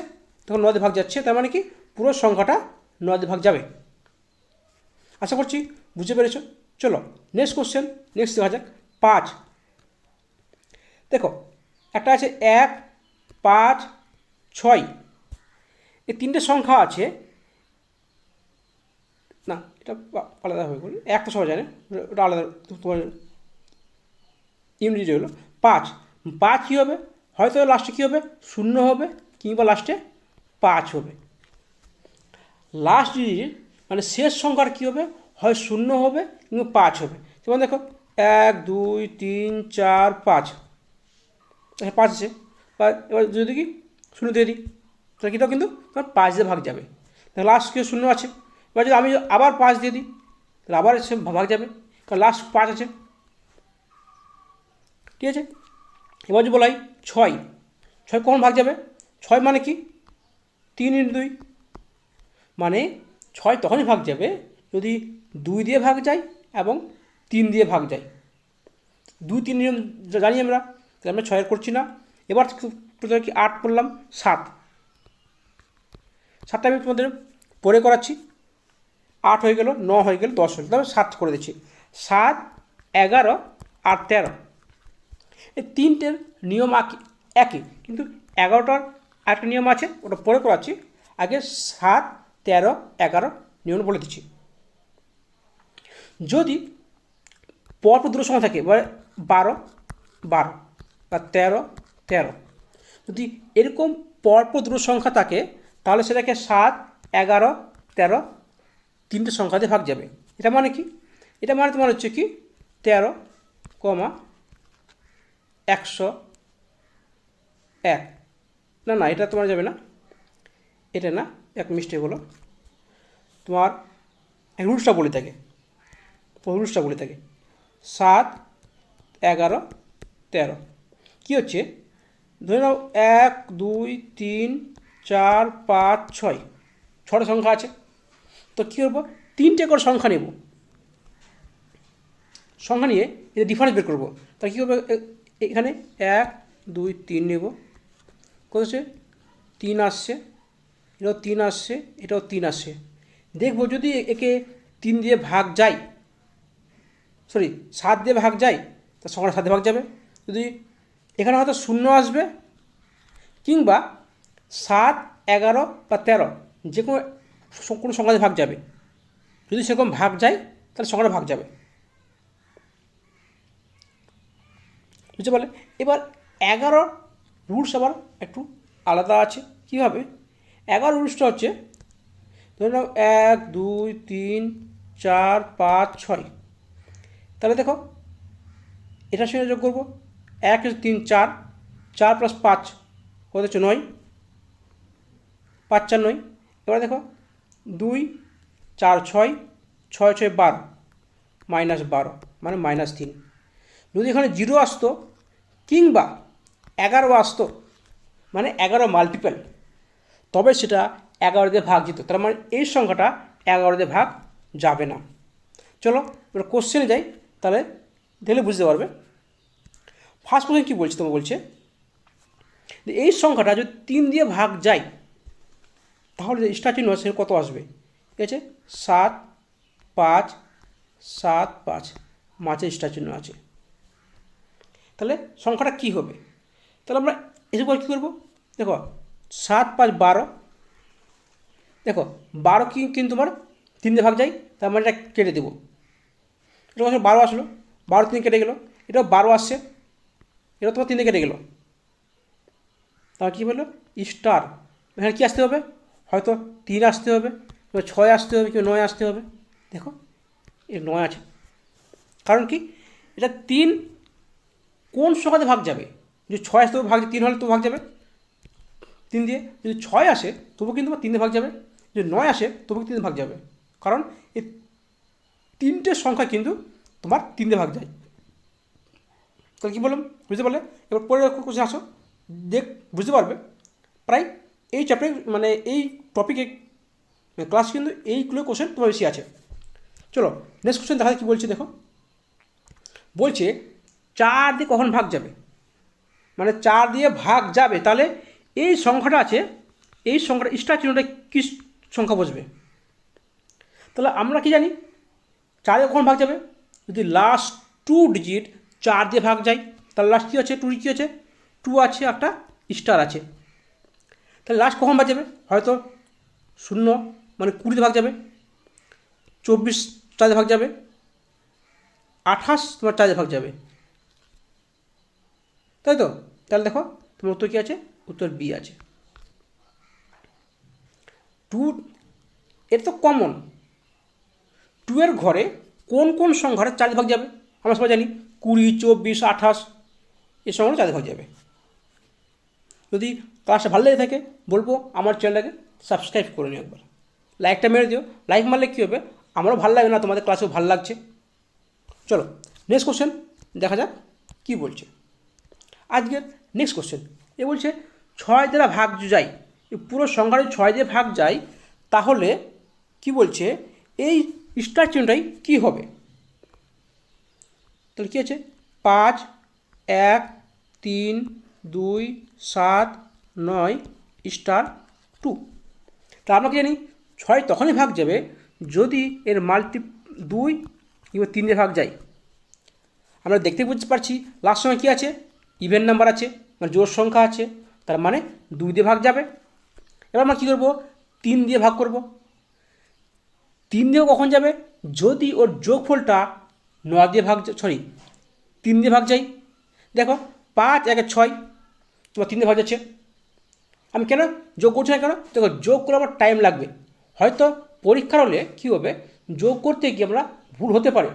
তখন 9 দিয়ে ভাগ যাচ্ছে, তার মানে কি পুরো সংখ্যাটা 9 দিয়ে ভাগ যাবে। আশা করছি বুঝতে পেরেছ। চলো নেক্সট কোশ্চেন, নেক্সট দেখা যাক 5। দেখো একটা আছে 1 5 6, এই 3টে সংখ্যা আছে, না এটা আলাদা হয়ে গেল, একটা সবাই জানে, ওটা আলাদা, তোমার ইউনিট হলো 5, 5 কী হবে, হয়তো লাস্টে কী হবে 0 হবে কিংবা লাস্টে 5 হবে। লাস্ট ডিজিট মানে শেষ সংখ্যার কী হবে, হয় 0 হবে কিংবা 5 হবে। যেমন দেখো 1 2 3 4 5, 5 আছে, বা এবার যদি কি 0 দিয়ে দিই, তাহলে এটাও কিন্তু তোমার 5 দিয়ে ভাগ যাবে। তাহলে লাস্ট কেউ শূন্য আছে। এবার যদি আমি আবার 5 দিয়ে দিই তাহলে আবার সে ভাগ যাবে, কারণ লাস্ট 5 আছে। ঠিক আছে, এবার যদি বলাই 6, 6 কখন ভাগ যাবে? 6 মানে কি 3 × 2, মানে 6 তখনই ভাগ যাবে যদি 2 দিয়ে ভাগ যায় এবং 3 দিয়ে ভাগ যায়। 2, 3 নিয়ম জানি আমরা, তাহলে আমরা 6 করছি না। এবার প্রথমে কি 8 করলাম, 7, 7টা আমি তোমাদের পরে করাচ্ছি। 8 হয়ে গেল, 9 হয়ে গেল, 10 হয়ে গেল, তারপর 7 করে দিচ্ছি। 7, 11 আর 13, এই তিনটের নিয়ম একই, কিন্তু 11টার একটা নিয়ম আছে, ওটা পরে করাচ্ছি। আগে 7, 13, 11 নিয়ম বলে দিচ্ছি। যদি পরপর দুটো সংখ্যা থাকে, 12, 12 বা 13, 13, যদি এরকম পরপর দুটো সংখ্যা থাকে তাহলে সেটাকে 7, 11, 13 তিনটে সংখ্যা দিয়ে ভাগ যাবে। এটা মানে কি? এটা মানে তোমার হচ্ছে কি 13, 101, না না এটা তোমার যাবে না, এটা না, এক মিস্টেক হলো। তোমার রুলসটা বলে থাকে, 7, 11, 13 কী হচ্ছে, ধরে নাও 1, 2, 3, 4, 5, 6, 6টা সংখ্যা আছে। তো কী করবো, 3টে করে সংখ্যা নেব, সংখ্যা নিয়ে এটা ডিফারেন্স বের করবো। তাহলে কী করবো, এখানে 1, 2, 3 নেব, কত হচ্ছে 3 আসছে, এটাও 3 আসছে, এটাও 3 আসছে। দেখবো যদি একে 3 দিয়ে ভাগ যায়, 7 দিয়ে ভাগ যায়, তা সংখ্যাটা 7 দিয়ে ভাগ যাবে। যদি এখানে হয়তো 0 আসবে, কিংবা 7, 11 বা 13 যে কোনো সংখ্যা দিয়ে ভাগ যাবে। যদি সেরকম ভাগ যায় তাহলে সংখ্যাটা ভাগ যাবে, বুঝতে পারলে? এবার 11 রুলস আবার একটু আলাদা আছে। কীভাবে? 11 রুলসটা হচ্ছে, ধরে নাও 1, 2, 3, 4, 5, 6, তাহলে দেখো এটার সঙ্গে যোগ করবো, 1, 3, 4, 4 + 5 কত হচ্ছে 9, 5, 4, 9। এবার দেখো 2, 4, 6, 6, 6, 12, -12 মানে -3। যদি এখানে 0 আসতো কিংবা 11 আসতো, মানে 11 মাল্টিপল, তবে সেটা 11 দিয়ে ভাগ যেত। তার মানে এই সংখ্যাটা 11 দিয়ে ভাগ যাবে না। চলো এবার কোশ্চেনে যাই, তাহলে দেখলে বুঝতে পারবে। ফার্স্ট কোশ্চেন কী বলছে, তোমাকে বলছে যে এই সংখ্যাটা যদি 3 দিয়ে ভাগ যায় তাহলে স্টার চিহ্ন আছে কত আসবে? ঠিক আছে, 7, 5, 7, 5 মাঝে স্টার চিহ্ন আছে। তাহলে সংখ্যাটা কী হবে? তাহলে আমরা এসব কী করবো, দেখো 7, 5, 12, দেখো 12 কিন্তু তোমার 3 দিয়ে ভাগ যায়, তার মানে এটা কেটে দেবো। এটা 12 আসলো, 12 3 কেটে গেলো, এটাও 12 আসছে, এটা তোমার 3 দিয়ে কেটে গেলো। তাহলে কী বললো, স্টার। এখানে কী আসতে হবে, হয়তো 3 আসতে হবে, কিংবা 6 আসতে হবে, কিংবা 9 আসতে হবে। দেখো এর 9 আছে, কারণ কি এটা 3 কোন সংখ্যাতে ভাগ যাবে? যদি 6 আসতে ভাগ, 3 হলে তো ভাগ যাবে 3 দিয়ে। যদি 6 আসে তবু কিন্তু 3 দিয়ে ভাগ যাবে, যদি 9 আসে তবু 3 দিয়ে ভাগ যাবে, কারণ এই 3টে সংখ্যা কিন্তু তোমার 3 দিয়ে ভাগ যায়। তাহলে কী বললাম, বুঝতে পারলে? এবার পরে কোশ্চেন আসো, বুঝতে পারবে। প্রায় এই চ্যাপ্টারে মানে এই টপিকে ক্লাস কিন্তু এইগুলো কোশ্চেন তোমার বেশি আছে। চলো নেক্সট কোশ্চেন দেখা কী বলছে, দেখো বলছে 4 দিয়ে কখন ভাগ যাবে, মানে 4 দিয়ে ভাগ যাবে, তাহলে এই সংখ্যাটা আছে, এই সংখ্যাটা স্টার চিহ্নটা কী সংখ্যা বসবে? তাহলে আমরা কি জানি 4 দিয়ে কখন ভাগ যাবে, যদি লাস্ট 2 ডিজিট 4 দিয়ে ভাগ যায়, তাহলে লাস্ট কী আছে, 2 কী আছে, 2 আছে, একটা স্টার আছে। তাহলে লাস্ট কখন ভাগ যাবে, হয়তো 0 মানে 20 দিয়ে ভাগ যাবে, 24 4 দিয়ে ভাগ যাবে, 28 তোমার 4 দিয়ে ভাগ যাবে, তাই তো? তাহলে দেখো তোমার উত্তর কী আছে, উত্তর বি আছে। 2 এটা তো কমন, 2 এর ঘরে কোন কোন সংখ্যাটা 4 দিয়ে ভাগ যাবে? আমরা সবাই জানি 20, 24, 28 এই সংখ্যাটা 4 দিয়ে ভাগ যাবে। যদি ক্লাসটা ভালো লেগে থাকে বলবো আমার চ্যানেলটাকে সাবস্ক্রাইব করে নিও একবার, লাইকটা মেরে দিও। লাইক মারলে কী হবে, আমারও ভালো লাগে না, তোমাদের ক্লাসেও ভালো লাগছে। চলো নেক্সট কোশ্চেন দেখা যাক কী বলছে। আজকের নেক্সট কোশ্চেন এ বলছে 6 দ্বারা ভাগ যায়, এই পুরো সংখ্যাটা 6 দিয়ে ভাগ যায় তাহলে কি বলছে এই স্টার চিহ্নটাই কী হবে। তাহলে কী আছে 5 1 3 2 7 9 স্টার 2। তা আমরা কি জানি 6 তখনই ভাগ যাবে যদি এর মাল্টি 2 কিংবা 3 দিয়ে ভাগ যায়। আমরা দেখতে বুঝতে পারছি লাস্ট সময় কী আছে, ইভেন নাম্বার আছে, মানে জোড় সংখ্যা আছে, তার মানে 2 দিয়ে ভাগ যাবে। এবার আমরা কী করবো 3 দিয়ে ভাগ করব। 3 দিয়েও কখন যাবে, যদি ওর যোগফলটা 9 দিয়ে ভাগ 3 দিয়ে ভাগ যাই। দেখো 5 1 6 তোমার 3 দিয়ে ভাগ যাচ্ছে। আমি কেন যোগ করছি না, কেন দেখো যোগ করে আমার টাইম লাগবে, হয়তো পরীক্ষার হলে কী হবে যোগ করতে গিয়ে আমরা ভুল হতে পারে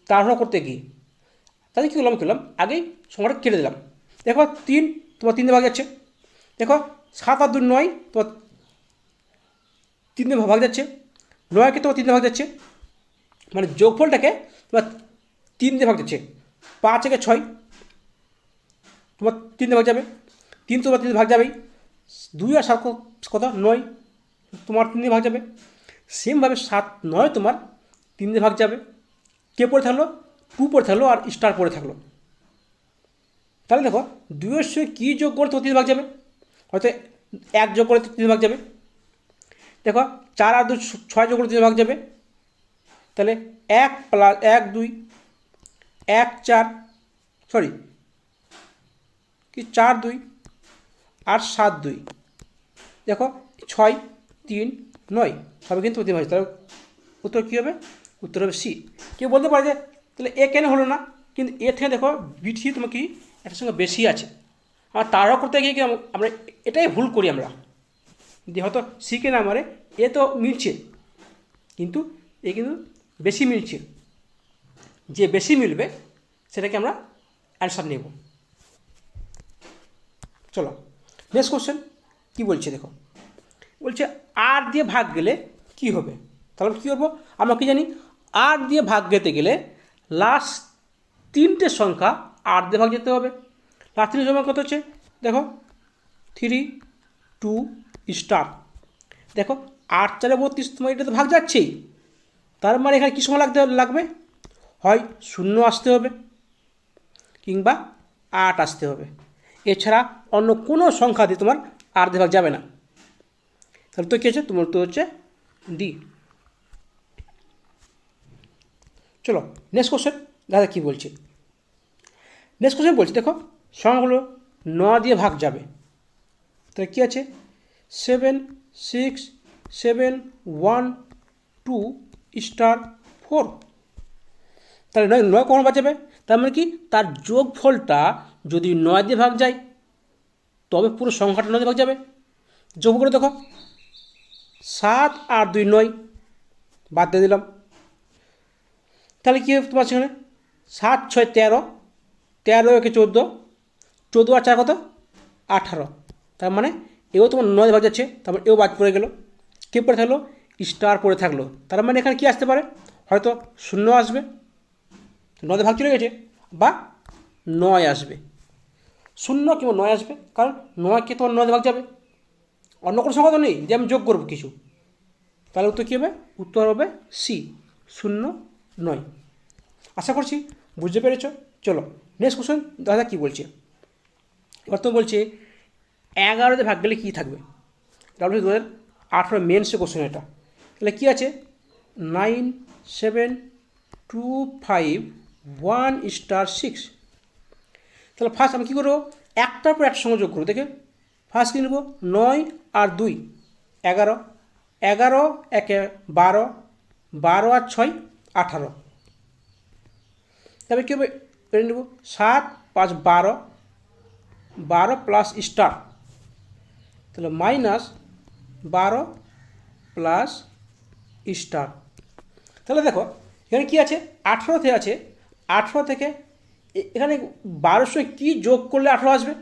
তাড়াহুড়ো করতে গিয়ে। তাহলে কী করলাম আগেই সংখ্যাটা কেটে দিলাম। দেখো 3 তোমার 3 দিয়ে ভাগ যাচ্ছে। দেখো 7 আর 2 9 তোমার 3 দিয়ে ভাগ যাচ্ছে। 9কে তোমার 3 দিয়ে ভাগ যাচ্ছে, মানে যোগফলটাকে তোমার 3 দিয়ে ভাগ যাচ্ছে। 5 1 6 তোমার 3 দিয়ে ভাগ যাবে, 3 তোমার 3 দিয়ে ভাগ যাবেই। 2 আর 7 কত 9 তোমার 3 দিয়ে ভাগ যাবে। সেমভাবে 7 9 তোমার 3 দিয়ে ভাগ যাবে। কে পড়ে থাকলো 2 পড়ে থাকলো আর স্টার পড়ে থাকলো। তাহলে দেখো 2-এর সঙ্গে কী যোগ করে তো 3 ভাগ যাবে, হয়তো 1 যোগ করে 3 ভাগ যাবে। দেখো 4 আর 2 6 যোগ করে 3 ভাগ যাবে। তাহলে 1 প্লাস 1 2 1 4 4 2 আর 7 2 দেখো 6 3 9 সবে কিন্তু 3 ভাগ। তাহলে উত্তর কী হবে, উত্তর হবে সি। কেউ বলতে পারে যে তাহলে এ কেন হলো না, কিন্তু এর থেকে দেখো বিটি তোমার কি এটার সঙ্গে বেশি আছে। আর তারাও করতে গিয়ে কি আমরা এটাই ভুল করি আমরা, যে হয়তো শিখে না আমারে এ তো মিলছে কিন্তু এ কিন্তু বেশি মিলছে, যে বেশি মিলবে সেটাকে আমরা অ্যান্সার নেব। চলো নেক্সট কোশ্চেন কী বলছে দেখো, বলছে 8 দিয়ে ভাগ গেলে কি হবে। তাহলে কী করবো, আমরা কি জানি 8 দিয়ে ভাগ যেতে গেলে লাস্ট 3টে সংখ্যা 8 দিয়ে ভাগ যেতে হবে। লাস্ট 3টে সংখ্যা কত হচ্ছে দেখো 3 2 স্টার। দেখো 8 4 32 তোমার এটা তো ভাগ যাচ্ছেই, তার মানে এখানে কী সময় লাগবে, হয় 0 আসতে হবে কিংবা 8 আসতে হবে, এছাড়া অন্য কোনো সংখ্যা দিয়ে তোমার 8 দিয়ে ভাগ যাবে না। তাহলে তো কী আছে, তোমার তো হচ্ছে ডি। চলো নেক্সট কোশ্চেন দাদা কী বলছে। নেক্সট কোশ্চেন বলছে দেখো সংখ্যাগুলো 9 দিয়ে ভাগ যাবে। তাহলে কী আছে 7 6 7 1 2 স্টার 4। তাহলে 9 কখন ভাগ যাবে, তার মানে কি তার যোগফলটা যদি 9 দিয়ে ভাগ যায় তবে পুরো সংখ্যাটা 9 দিয়ে ভাগ যাবে। যোগ করে দেখো 7 আর 2 9 বাদ দিয়ে দিলাম। তাহলে কী হবে তোমার সেখানে 7 6 13 13 1 14 14 আর 4 কত 18। তার মানে এও তোমার 9 দিয়ে ভাগ যাচ্ছে, তারপর এও বাদ পড়ে গেল। কে পড়ে থাকলো স্টার পড়ে থাকলো। তার মানে এখানে কী আসতে পারে, হয়তো 0 আসবে, 9 দিয়ে ভাগ চলে গেছে, বা 9 আসবে, 0 কিংবা 9 আসবে, কারণ 9কে তোমার 9 দিয়ে ভাগ যাবে, অন্য কোনো সংখ্যা তো নেই যে আমি যোগ করবো কিছু। তাহলে উত্তর কী হবে, উত্তর হবে সি 0 9। আশা করছি বুঝতে পেরেছ। চলো নেক্সট কোশ্চেন দাদা কী বলছে। এবার তো বলছে 11 দিয়ে ভাগ গেলে কী থাকবে, ডাব্লিউ 2018 মেন্সের কোশ্চেন এটা। তাহলে কী আছে 9 7 2 5 1 স্টার 6। তাহলে ফার্স্ট আমি কী করবো, একটার পর একটা সঙ্গে যোগ করবো। দেখে ফার্স্ট কী নেবো 9 আর 2 11 11 1 12 12 আর 6 18। তবে কী হবে এটা নেব 7 5 12 12 প্লাস স্টার, তাহলে মাইনাস 12 প্লাস স্টার। তাহলে দেখো এখানে কী আছে 18 আছে, 18 থেকে এখানে 12 সঙ্গে কী যোগ করলে 18 আসবে,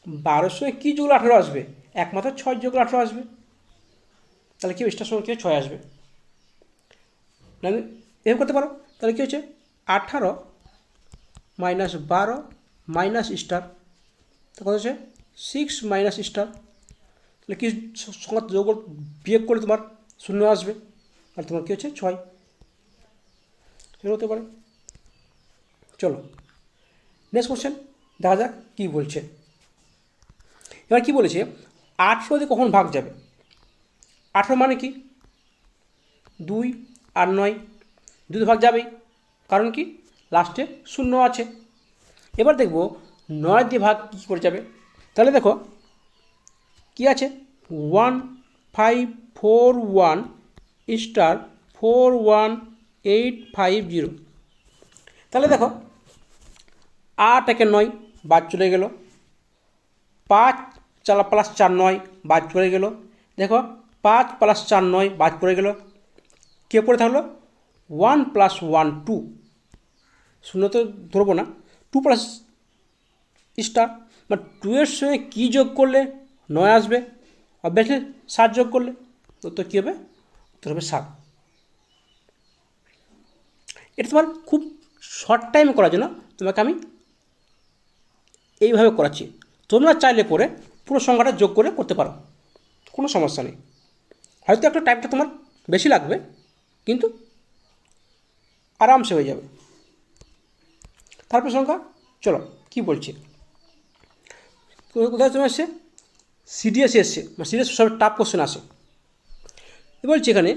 12 সঙ্গে কী যোগ 18 আসবে? একমাত্র 6 যোগ 18 আসবে। তাহলে কি স্টার সঙ্গে কী 6 আসবে? না এরকম করতে পারো। তাহলে কী হচ্ছে 18 মাইনাস 12 মাইনাস স্টার, তা কত হচ্ছে 6 মাইনাস স্টার। তাহলে কি সংখ্যা যোগ বিয়োগ করে তোমার 0 আসবে, আর তোমার কী হচ্ছে 6। সেটা হতে পারে। চলো নেক্সট কোশ্চেন দেখা যাক কী বলছে। এবার কি বলেছে 18 দিয়ে কখন ভাগ যাবে? 18 মানে কি 2 আর 9, 2 ভাগ যাবেই, কারণ কি লাস্টে 0 আছে। এবার দেখব 9 দিয়ে ভাগ কী করে যাবে। তাহলে দেখো কি আছে 1541 স্টার 41850। তাহলে দেখো 8 একে 9 বাদ চলে গেল, 5 প্লাস 4 9 বাদ চলে গেল, দেখো 5 প্লাস 4 9 বাদ পড়ে গেল, কে পড়ে থাকলো 1 প্লাস 1 2, 0 তো ধরবো না, 2 প্লাস স্টার মানে 2 এর সঙ্গে কী যোগ করলে 9 আসবে? অবভিয়াসলি 7 যোগ করলে, তো কী হবে? উত্তর হবে 7। এটা তোমার খুব শর্ট টাইম করার জন্য তোমাকে আমি এইভাবে করাচ্ছি। তোমরা চাইলে পরে পুরো সংখ্যাটা যোগ করে করতে পারো, কোনো সমস্যা নেই। হয়তো একটা টাইমটা তোমার বেশি লাগবে, কিন্তু আরামসে হয়ে যাবে। তারপর সংখ্যা চলো কি বলছি, কোথায় তোমার এসছে সিডিএস এসছে, মানে সিডিএস সব টাফ কোশ্চেন আসে। বলছি এখানে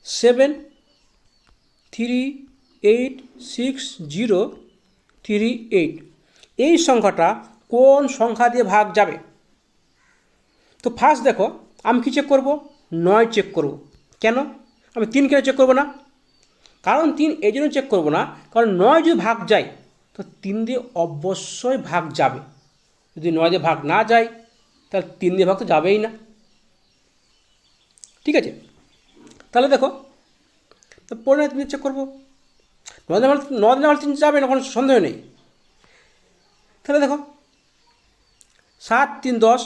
7386038, এই সংখ্যাটা কোন সংখ্যা দিয়ে ভাগ যাবে? তো ফার্স্ট দেখো আমি কি চেক করব? 9 চেক করব। কেন? আমি 3 কেন চেক করব না? কারণ 3 এই জন্য চেক করব না, কারণ 9 যদি ভাগ যায় তো 3 দিয়ে অবশ্যই ভাগ যাবে। যদি 9 দিয়ে ভাগ না যায় তাহলে 3 দিয়ে ভাগ তো যাবেই না। ঠিক আছে, তাহলে দেখো তো পরে 3 চেক করবো, 9 দিয়ে 3 যাবে না, কোনো সন্দেহ নেই। তাহলে দেখো 7 3 10,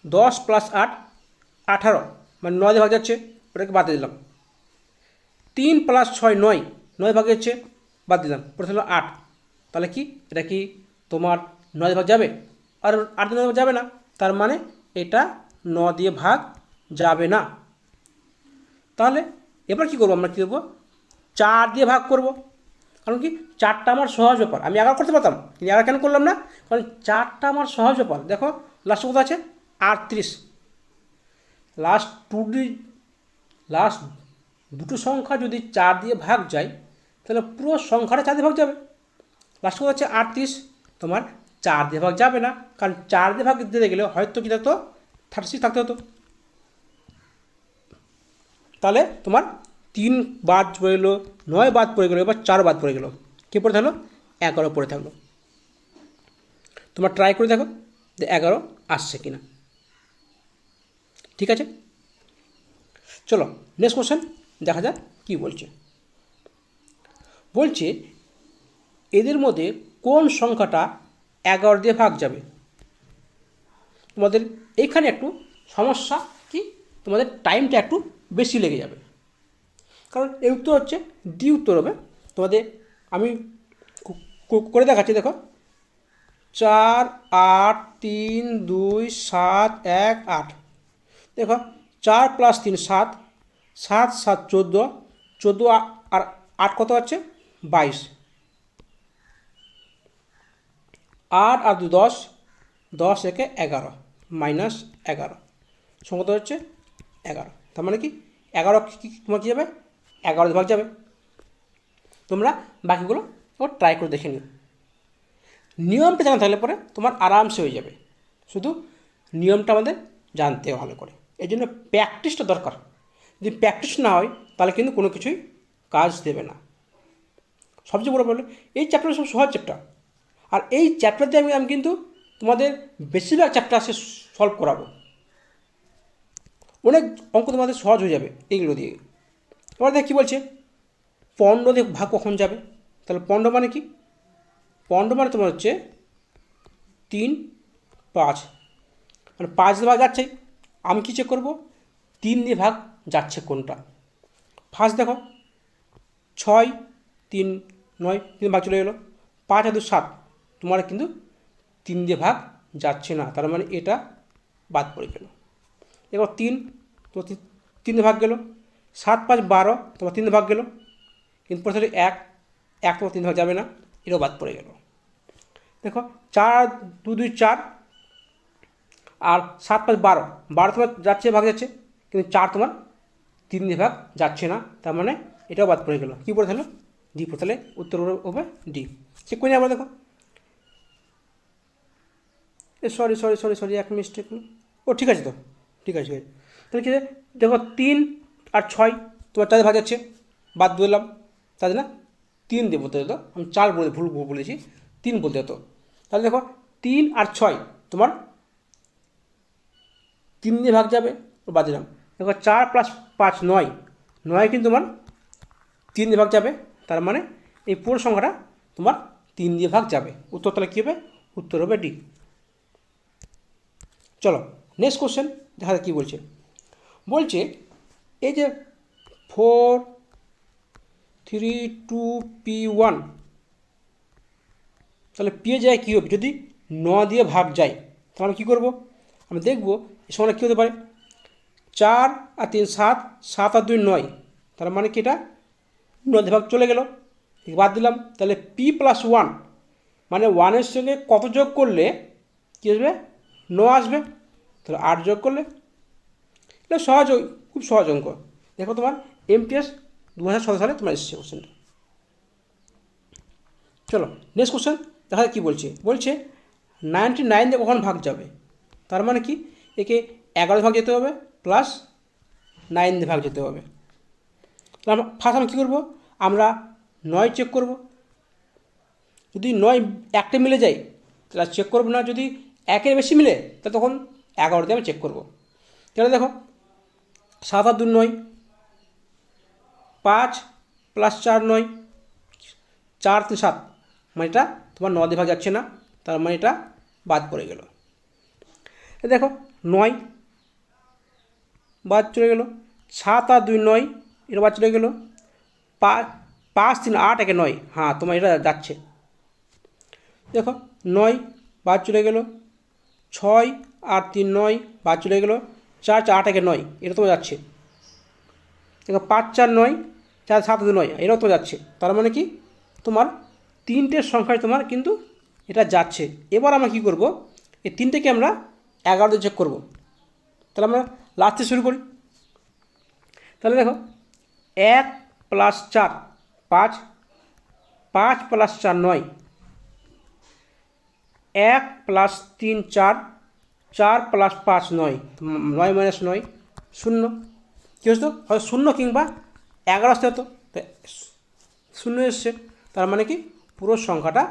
10 প্লাস 8 18, মানে 9 দিয়ে ভাগ যাচ্ছে, ওটাকে বাদ দিলাম। 3 প্লাস 6 9, 9 ভাগ যাচ্ছে, বাদ দিলাম, পরে হলো 8। তাহলে কি এটা কি তোমার 9 দিয়ে ভাগ যাবে? আর 8 দিয়ে ভাগ যাবে না, তার মানে এটা 9 দিয়ে ভাগ যাবে না। তাহলে এবার কি করবো, আমরা কী করবো 4 দিয়ে ভাগ করব। কারণ কি 4টা আমার সহজ ব্যাপার, আমি 11 করতে পারতাম, কিন্তু 11 কেন করলাম না? কারণ 4টা আমার সহজ ব্যাপার। দেখো লাস্ট কত আছে 38, লাস্ট দুটো সংখ্যা যদি 4 দিয়ে ভাগ যায় তাহলে পুরো সংখ্যাটা 4 দিয়ে ভাগ যাবে। লাস্ট কত আছে 38, তোমার 4 দিয়ে ভাগ যাবে না, কারণ 4 দিয়ে ভাগ দিতে গেলে হয়তো কী থাকতো 36 থাকতে হতো। তাহলে তোমার 3 বাদ পড়ে গেলো, 9 বাদ পড়ে গেলো, এবার 4 বাদ পড়ে গেলো, কী পড়ে থাকলো 11 পড়ে থাকলো। তোমার ট্রাই করে দেখো যে 11 আসছে কিনা। ঠিক আছে, চলো নেক্সট কোশ্চেন দেখা যাক কী বলছে। বলছে এদের মধ্যে কোন সংখ্যাটা 11 দিয়ে ভাগ যাবে? তোমাদের এইখানে একটু সমস্যা কি, তোমাদের টাইমটা একটু বেশি লেগে যাবে, কারণ এই উত্তর হচ্ছে ডি উত্তর হবে। তোমাদের আমি করে দেখাচ্ছি, দেখো 4 8 3 2 7 1 8, দেখো 4 প্লাস 3 7, 7 7 14, 14 আর 8 কত হচ্ছে 22, 8 আর 2 10, 10 একে 11 মাইনাস 11, সংখ্যা হচ্ছে 11। তার মানে কি 11 তোমার কী যাবে 11 ভাগ যাবে। তোমরা বাকিগুলো ট্রাই করে দেখে নিও। নিয়মটা জানা থাকলে পরে তোমার আরামসে হয়ে যাবে, শুধু নিয়মটা আমাদের জানতে ভালো করে। এই জন্য প্র্যাকটিসটা দরকার। যদি প্র্যাকটিস না হয় তাহলে কিন্তু কোনো কিছুই কাজ দেবে না। সবচেয়ে বড় বললো এই চ্যাপ্টারটা সব সহজ চ্যাপ্টার, আর এই চ্যাপ্টার দিয়ে আমি কিন্তু তোমাদের বেশিরভাগ চ্যাপ্টার আসে সলভ করাবো। অনেক অঙ্ক তোমাদের সহজ হয়ে যাবে এইগুলো দিয়ে। এবার দেখ কী বলছে 15 দিয়ে ভাগ কখন যাবে? তাহলে 15 মানে কি 15 মানে তোমার হচ্ছে 3 5, মানে 5 দিয়ে ভাগ যাচ্ছে। আমি কী চেক করবো? 3 দিয়ে ভাগ যাচ্ছে কোনটা। ফার্স্ট দেখো 6, 3, 9, 3 ভাগ চলে গেলো। 5 আর 2 7, তোমার কিন্তু 3 দিয়ে ভাগ যাচ্ছে না, তার মানে এটা বাদ পড়ে গেল। এবার 3, তো 3 দিয়ে ভাগ গেল। 7, 5, 12, তোমার 3 দিয়ে ভাগ গেল, কিন্তু প্রথমে 1 তোমার 3 দিয়ে ভাগ যাবে না, এটাও বাদ পড়ে গেল। দেখো 4, 2, 2, 4, আর 7, 5, 12, 12 তোমার যাচ্ছে, ভাগ যাচ্ছে, কিন্তু 4 তোমার 3 দিয়ে ভাগ যাচ্ছে না, তার মানে এটাও বাদ পড়ে গেল। কী পড়ে থাকলো? ডি পড়ে, তাহলে উত্তর হবে ডি। চেক করে আবার দেখো, সরি এক মিস্টেক। ও ঠিক আছে, তো ঠিক আছে। তাহলে কি দেখো 3 আর 6 তোমার 4 দিয়ে ভাগ যাচ্ছে, বাদ দিলাম, তাই না? 3 দিয়ে বলতে হতো, আমি 4 বলে ভুল বলেছি, 3 বলতে হতো। তাহলে দেখো 3 আর 6 তোমার 3 দিয়ে ভাগ যাবে, বাদ দিলাম। দেখো 4 + 5 9, 9 কিন্তু তোমার 3 দিয়ে ভাগ যাবে, তার মানে এই পুরো সংখ্যাটা তোমার 3 দিয়ে ভাগ যাবে। উত্তর তাহলে কী হবে? উত্তর হবে ডি। চলো নেক্সট কোশ্চেন দেখা যাক কী বলছে। বলছে এই যে 4, 3, 2, P1, তাহলে পেয়ে যায় কী হবে? যদি 9 দিয়ে ভাগ যায়, তাহলে আমি কী করবো? আমি দেখবো এই সময়টা কী হতে পারে। 4 আর 3 7, 7 আর 2 9, তার মানে কি এটা 9 দিয়ে ভাগ চলে গেল, বাদ দিলাম। তাহলে P+1, মানে 1-এর সঙ্গে কত যোগ করলে কী আসবে? 9 আসবে। তাহলে 8 যোগ করলে, এটা সহজ, খুব সহজ অঙ্ক। দেখো তোমার MTS 2017 সালে তোমার এসেছে কোশ্চেনটা। চলো নেক্সট কোশ্চেন দেখা যাক কী বলছে। বলছে 99 দিয়ে কখন ভাগ যাবে? তার মানে কি, একে 11 ভাগ যেতে হবে প্লাস 9 দিয়ে ভাগ যেতে হবে। তাহলে ফার্স্ট আমি কী করবো? আমরা 9 চেক করব। যদি 9 একটা মিলে যায় তাহলে চেক করবো না, যদি 1-এর বেশি মিলে তাহলে তখন 11 দিয়ে আমি চেক করবো। তাহলে দেখো 7 আর 2 9, 5 + 4 9, 4 3 7, মানে এটা তোমার 9 দিয়ে ভাগ যাচ্ছে না, তার মানে এটা বাদ পড়ে গেল। দেখো 9 বাদ চলে গেল, 7 আর 2 9, এটা বাদ চলে গেল। 5 3 8, 1 9, হ্যাঁ তোমার এটা যাচ্ছে। দেখো 9 বাদ চলে গেল, 6 আর 3 9 বাদ চলে গেল, 4 8, 1 9, এটা তো যাচ্ছে। দেখো 5 4 9, 4 7 2 9, এটাও তো যাচ্ছে। তার মানে কি তোমার 3টের সংখ্যায় তোমার কিন্তু এটা যাচ্ছে। এবার আমরা কী করব? এই 3টেকে আমরা 11 দিয়ে চেক করবো। তাহলে আমরা লাস্টে শুরু করি। তাহলে দেখো 1 + 4 5, 5 + 4 9, 1 + 3 4, 4 + 5 9, 9 - 9 0। কী হতো? হয়তো 0 কিংবা 11 আসতে হতো, 0 এসছে, তার মানে কি পুরো সংখ্যাটা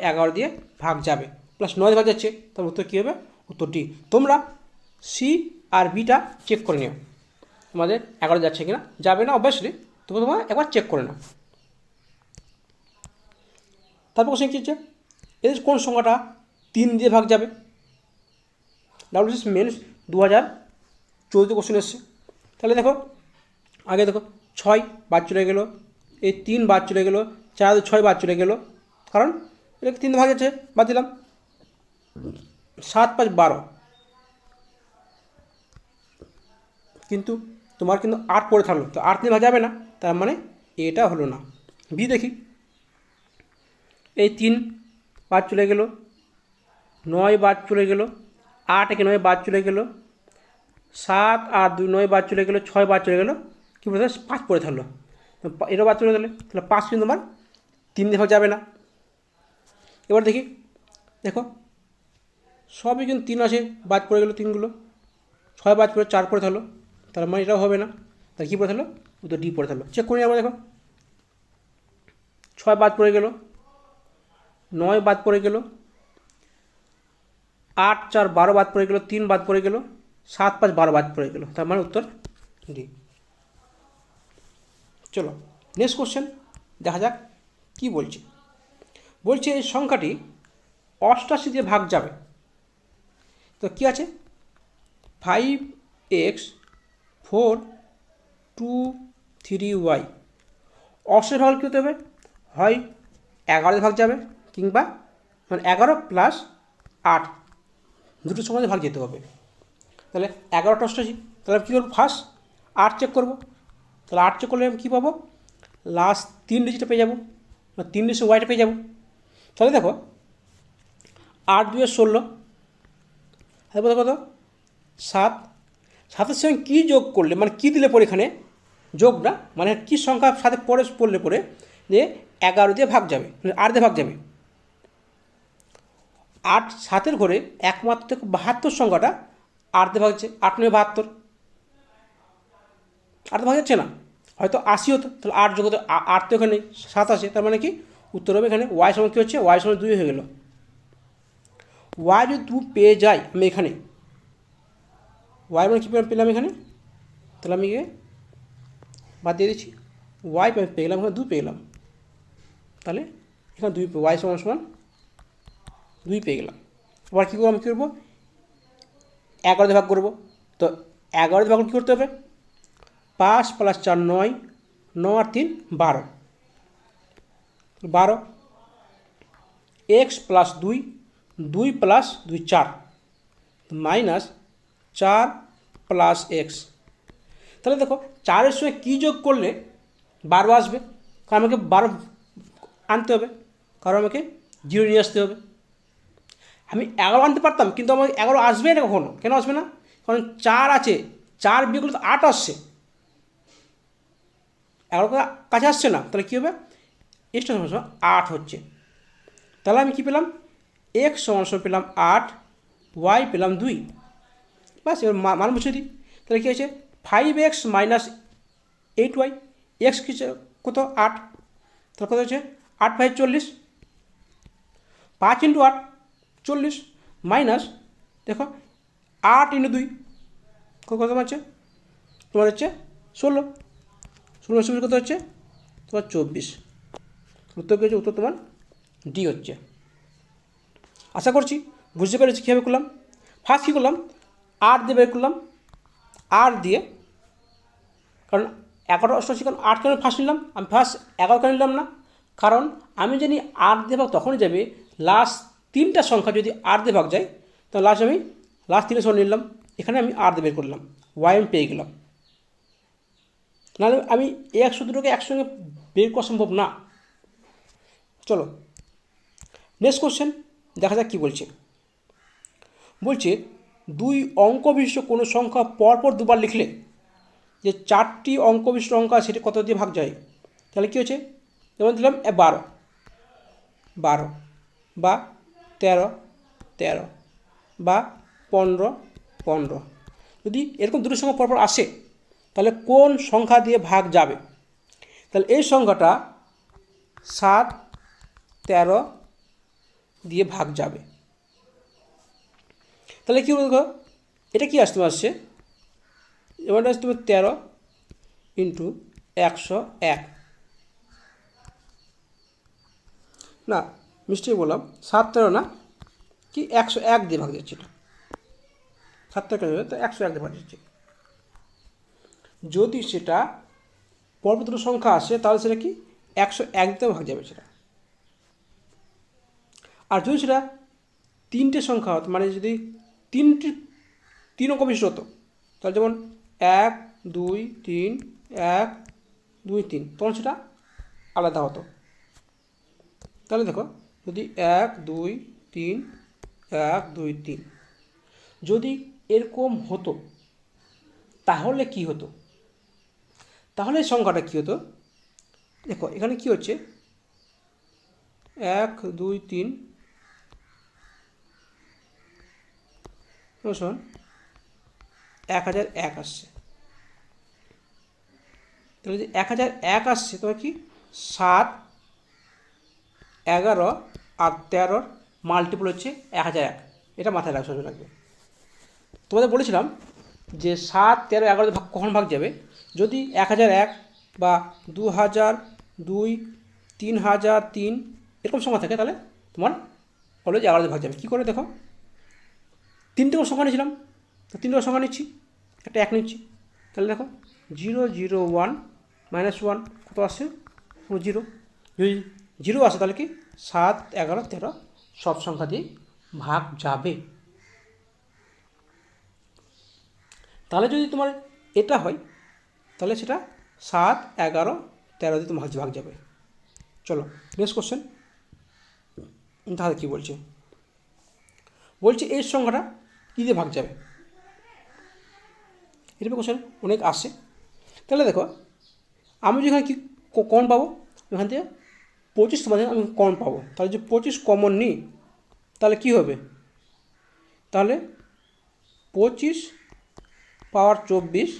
11 দিয়ে ভাগ যাবে, প্লাস 9 দিয়ে ভাগ যাচ্ছে, তার উত্তর কী হবে? উত্তর ডি। তোমরা সি আর বিটা চেক করে নিও, তোমাদের 11 যাচ্ছে কিনা। যাবে না অবভিয়াসলি, তবু তোমরা একবার চেক করে নাও। তারপর কোশ্চেন কী হচ্ছে, এদের কোন সংখ্যাটা 3 দিয়ে ভাগ যাবে? WBCS মেন্স 2014 কোশ্চেন এসছে। তাহলে দেখো আগে দেখো 6 বাদ চলে গেলো, এই 3 বাদ চলে গেলো, 4 6 বাদ চলে গেলো, কারণ এটা 3 ভাগ আছে, বাদ দিলাম। 7 5 12, কিন্তু তোমার কিন্তু 8 পড়ে থাকলো, তো 8 দিয়ে ভাগ যাবে না, তার মানে এটা হলো না। বি দেখি, এই 3 বাদ চলে গেলো, 9 বাদ চলে গেলো, 8 1 9 বাদ চলে গেলো, 7 আর 2 9 বাদ চলে গেলো, 6 বাদ চলে গেলো, কী বলতে 5 পড়ে থাকলো, এটাও বাদ চলে গেলে, তাহলে 5 কিন্তু তোমার 3 দিয়ে ভাগ যাবে না। এবার দেখি, দেখো সবই কিন্তু 3 আছে, বাদ পড়ে গেলো 3গুলো, 6 বাদ পড়ে 4 পড়ে থাকলো, তার মানে এটাও হবে না। তাহলে কী পড়ে থাকলো? তো ডি পড়ে থাকলো। চেক করে আবার দেখো 6 বাদ পড়ে গেলো, 9 বাদ পড়ে গেলো, 8 4 12 বাদ পড়ে গেলো, 3 বাদ পড়ে গেলো, 7 5 12 বাদ পড়ে গেলো, তার মানে উত্তর ডি। চলো নেক্সট কোশ্চেন দেখা যাক কী বলছে। বলছে এই সংখ্যাটি 88 দিয়ে ভাগ যাবে, তো কী আছে 5x 4 2 3y। অবশ্যই ভাগ কী হতে হবে, হয় 11 ভাগ যাবে কিংবা মানে 11 প্লাস 8 দুটো সময় ভাগ যেতে হবে। তাহলে 11টা 88, তাহলে কী করবো ফার্স্ট 8 চেক করবো। তাহলে 8 চেক করলে আমি কী পাবো, লাস্ট 3 ডিজিটটা পেয়ে যাবো, 3 ডিজিট ওয়াইটা পেয়ে যাবো। তাহলে দেখো 8 2 16, তারপরে কত 7, 7-এর সঙ্গে কী যোগ করলে মানে কী দিলে পরে এখানে যোগ না মানে কী সংখ্যা সাথে পরে পড়লে পরে যে 11 দিয়ে ভাগ যাবে, মানে 8 দিয়ে ভাগ যাবে। 8 7-এর ঘরে একমাত্র 72 সংখ্যাটা 8 দিয়ে ভাগ যাচ্ছে, 8 9 72, 8 ভাগ যাচ্ছে না, হয়তো 80 হতো, তাহলে 8 যোগ হতো 8 তো এখানে 7 আসে, তার মানে কি উত্তর হবে এখানে ওয়াই সমান কী হচ্ছে, ওয়াই সমান 2 হয়ে গেল। ওয়াই যদি 2 পেয়ে যাই আমি এখানে, ওয়াই মানে কী পেলাম এখানে, তাহলে আমি বাদ দিয়ে দিচ্ছি, ওয়াই পেয়ে গেলাম, এখানে 2 পেয়ে গেলাম, তাহলে এখানে 2 ওয়াই সমান সমান 2 পেয়ে গেলাম। আবার কী করবো, আমি কী করবো 11 দিয়ে ভাগ করবো। তো 11 দিয়ে ভাগ কী করতে হবে, 5 + 4 9, 9 আর 3 12, 12 x + 2, 2 + 2 4 মাইনাস 4 + x। তাহলে দেখো 4-এর সঙ্গে কী যোগ করলে 12 আসবে, কারণ আমাকে 12 আনতে হবে, কারণ আমাকে 0 নিয়ে আসতে হবে। আমি 11 আনতে পারতাম কিন্তু আমার 11 আসবে না, কখনো কেন আসবে না, কারণ 4 আছে, 4 বিয়োগ করলে তো 8 আসছে, 11 কাছে আসছে না, তাহলে কী হবে এক্সটা সমান সমান 8 হচ্ছে। তাহলে আমি কী পেলাম, এক্স সমান সমান পেলাম 8, ওয়াই পেলাম 2, বাস এবার মান বসিয়ে দিই। তাহলে কী হয়েছে 5x - 8y, এক্স কী কত 8, তাহলে কত হচ্ছে 8 5 40, 5 × 8 40 মাইনাস দেখো 8 × 2 কত হচ্ছে তোমার হচ্ছে 16, 16 কত হচ্ছে তোমার 24। উত্তর কী হচ্ছে, উত্তর তোমার ডি হচ্ছে। আশা করছি বুঝতে পেরেছি কীভাবে করলাম। ফার্স্ট কী করলাম 8 দিয়ে বের করলাম, 8 দিয়ে, কারণ 11 88, কারণ 8 কেন ফার্স্ট নিলাম, আমি ফার্স্ট 11 কেন নিলাম না, কারণ আমি জানি 8 দিয়ে ভাগ তখনই যাবে লাস্ট 3টা সংখ্যা যদি 8 দিয়ে ভাগ যায়, তো লাস্ট 3টা সংখ্যা নিলাম, এখানে আমি 8 দিয়ে বের করলাম, ওয়াই আমি পেয়ে গেলাম। নাহলে আমি এই 100 দুটোকে একসঙ্গে বের করা সম্ভব না। চলো নেক্সট কোশ্চেন দেখা যাক কী বলছে। বলছে 2 অঙ্ক বিশিষ্ট কোনো সংখ্যা পরপর দুবার লিখলে যে 4টি অঙ্ক বিশিষ্ট সংখ্যা সেটি কত দিয়ে ভাগ যায়। তাহলে কী হচ্ছে, যেমন দিলাম 12 12 বা 13 13 বা 15 15, যদি এরকম দুটো সংখ্যা পরপর আসে তাহলে কোন সংখ্যা দিয়ে ভাগ যাবে। তাহলে এই সংখ্যাটা 7 13 দিয়ে ভাগ যাবে। তাহলে কী বলবো, এটা কি আসছে এবার আসতে হবে 13 × 101, না মিষ্টি বললাম 7 13 না কি 101 দিয়ে ভাগ যাচ্ছে, এটা 7 13 তো 101 দিয়ে ভাগ যাচ্ছে। যদি সেটা পরপর দুটো সংখ্যা আসে তাহলে সেটা কি 101 দিয়ে ভাগ যাবে সেটা। আর যদি সেটা 3টে সংখ্যা হতো, মানে যদি 3 অঙ্ক বিশিষ্ট হতো, তাহলে যেমন 1 2 3 1 2 3, তখন সেটা আলাদা হতো। তাহলে দেখো যদি 1 2 3 1 2 3 যদি এরকম হতো তাহলে কি হতো, তাহলে সংখ্যাটা কী হতো, দেখো এখানে কি হচ্ছে 1 2 3 শোন 1001 আসছে। তাহলে যদি 1001 আসছে তবে কি 7 11 আর 13 মাল্টিপল হচ্ছে 1001, এটা মাথায় রাখবে। তোমাদের বলেছিলাম যে 7 13 11 ভাগ কখন ভাগ যাবে, যদি 1001 বা 2000 2 3003 এরকম সংখ্যা থাকে তাহলে তোমার কলেজ 11 ভাগ যাবে। কী করে দেখো তিনটে করে সংখ্যা নিয়েছিলাম, তো তিনটে করে সংখ্যা নিচ্ছি, একটা 1 নিচ্ছি। তাহলে দেখো 0 0 1 -1 কত আসছে? 0। যদি 0 আসে তাহলে কি 7 11 13 সব সংখ্যা দিয়ে ভাগ যাবে। তাহলে যদি তোমার এটা হয় তাহলে সেটা 7 11 13 দিয়ে তোমার ভাগ যাবে। চলো নেক্সট কোশ্চেন, তাহলে কী বলছে? বলছে এই সংখ্যাটা কী দিয়ে ভাগ যাবে? এরকম কোশ্চেন অনেক আসে। তাহলে দেখো আমি যেখানে কি কমন পাবো, এখান থেকে 25 তোমাদের আমি কমন পাবো। তাহলে যে 25 কমন নিই তাহলে কি হবে? তাহলে 25 পাওয়ার 24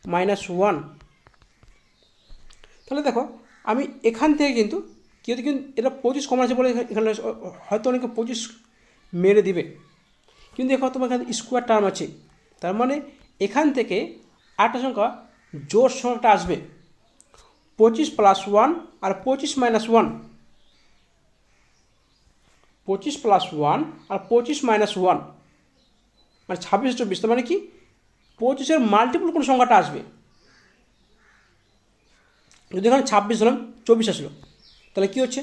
-1। তাহলে দেখো আমি এখান থেকে কিন্তু এটা 25 কমন আছে বলে এখানে হয়তো অনেকে 25 মেরে দিবে, কিন্তু দেখো তোমার এখানে স্কোয়ার টার্ম আছে, তার মানে এখান থেকে আরেকটা সংখ্যা জোর সংখ্যাটা আসবে 25 + 1 আর 25 - 1, 25 + 1 আর 25 - 1 মানে 26 24। তার মানে কি 25-এর মাল্টিপল কোন সংখ্যাটা আসবে? যদি এখানে 26 ধরলাম 24 আসলো, তাহলে কী হচ্ছে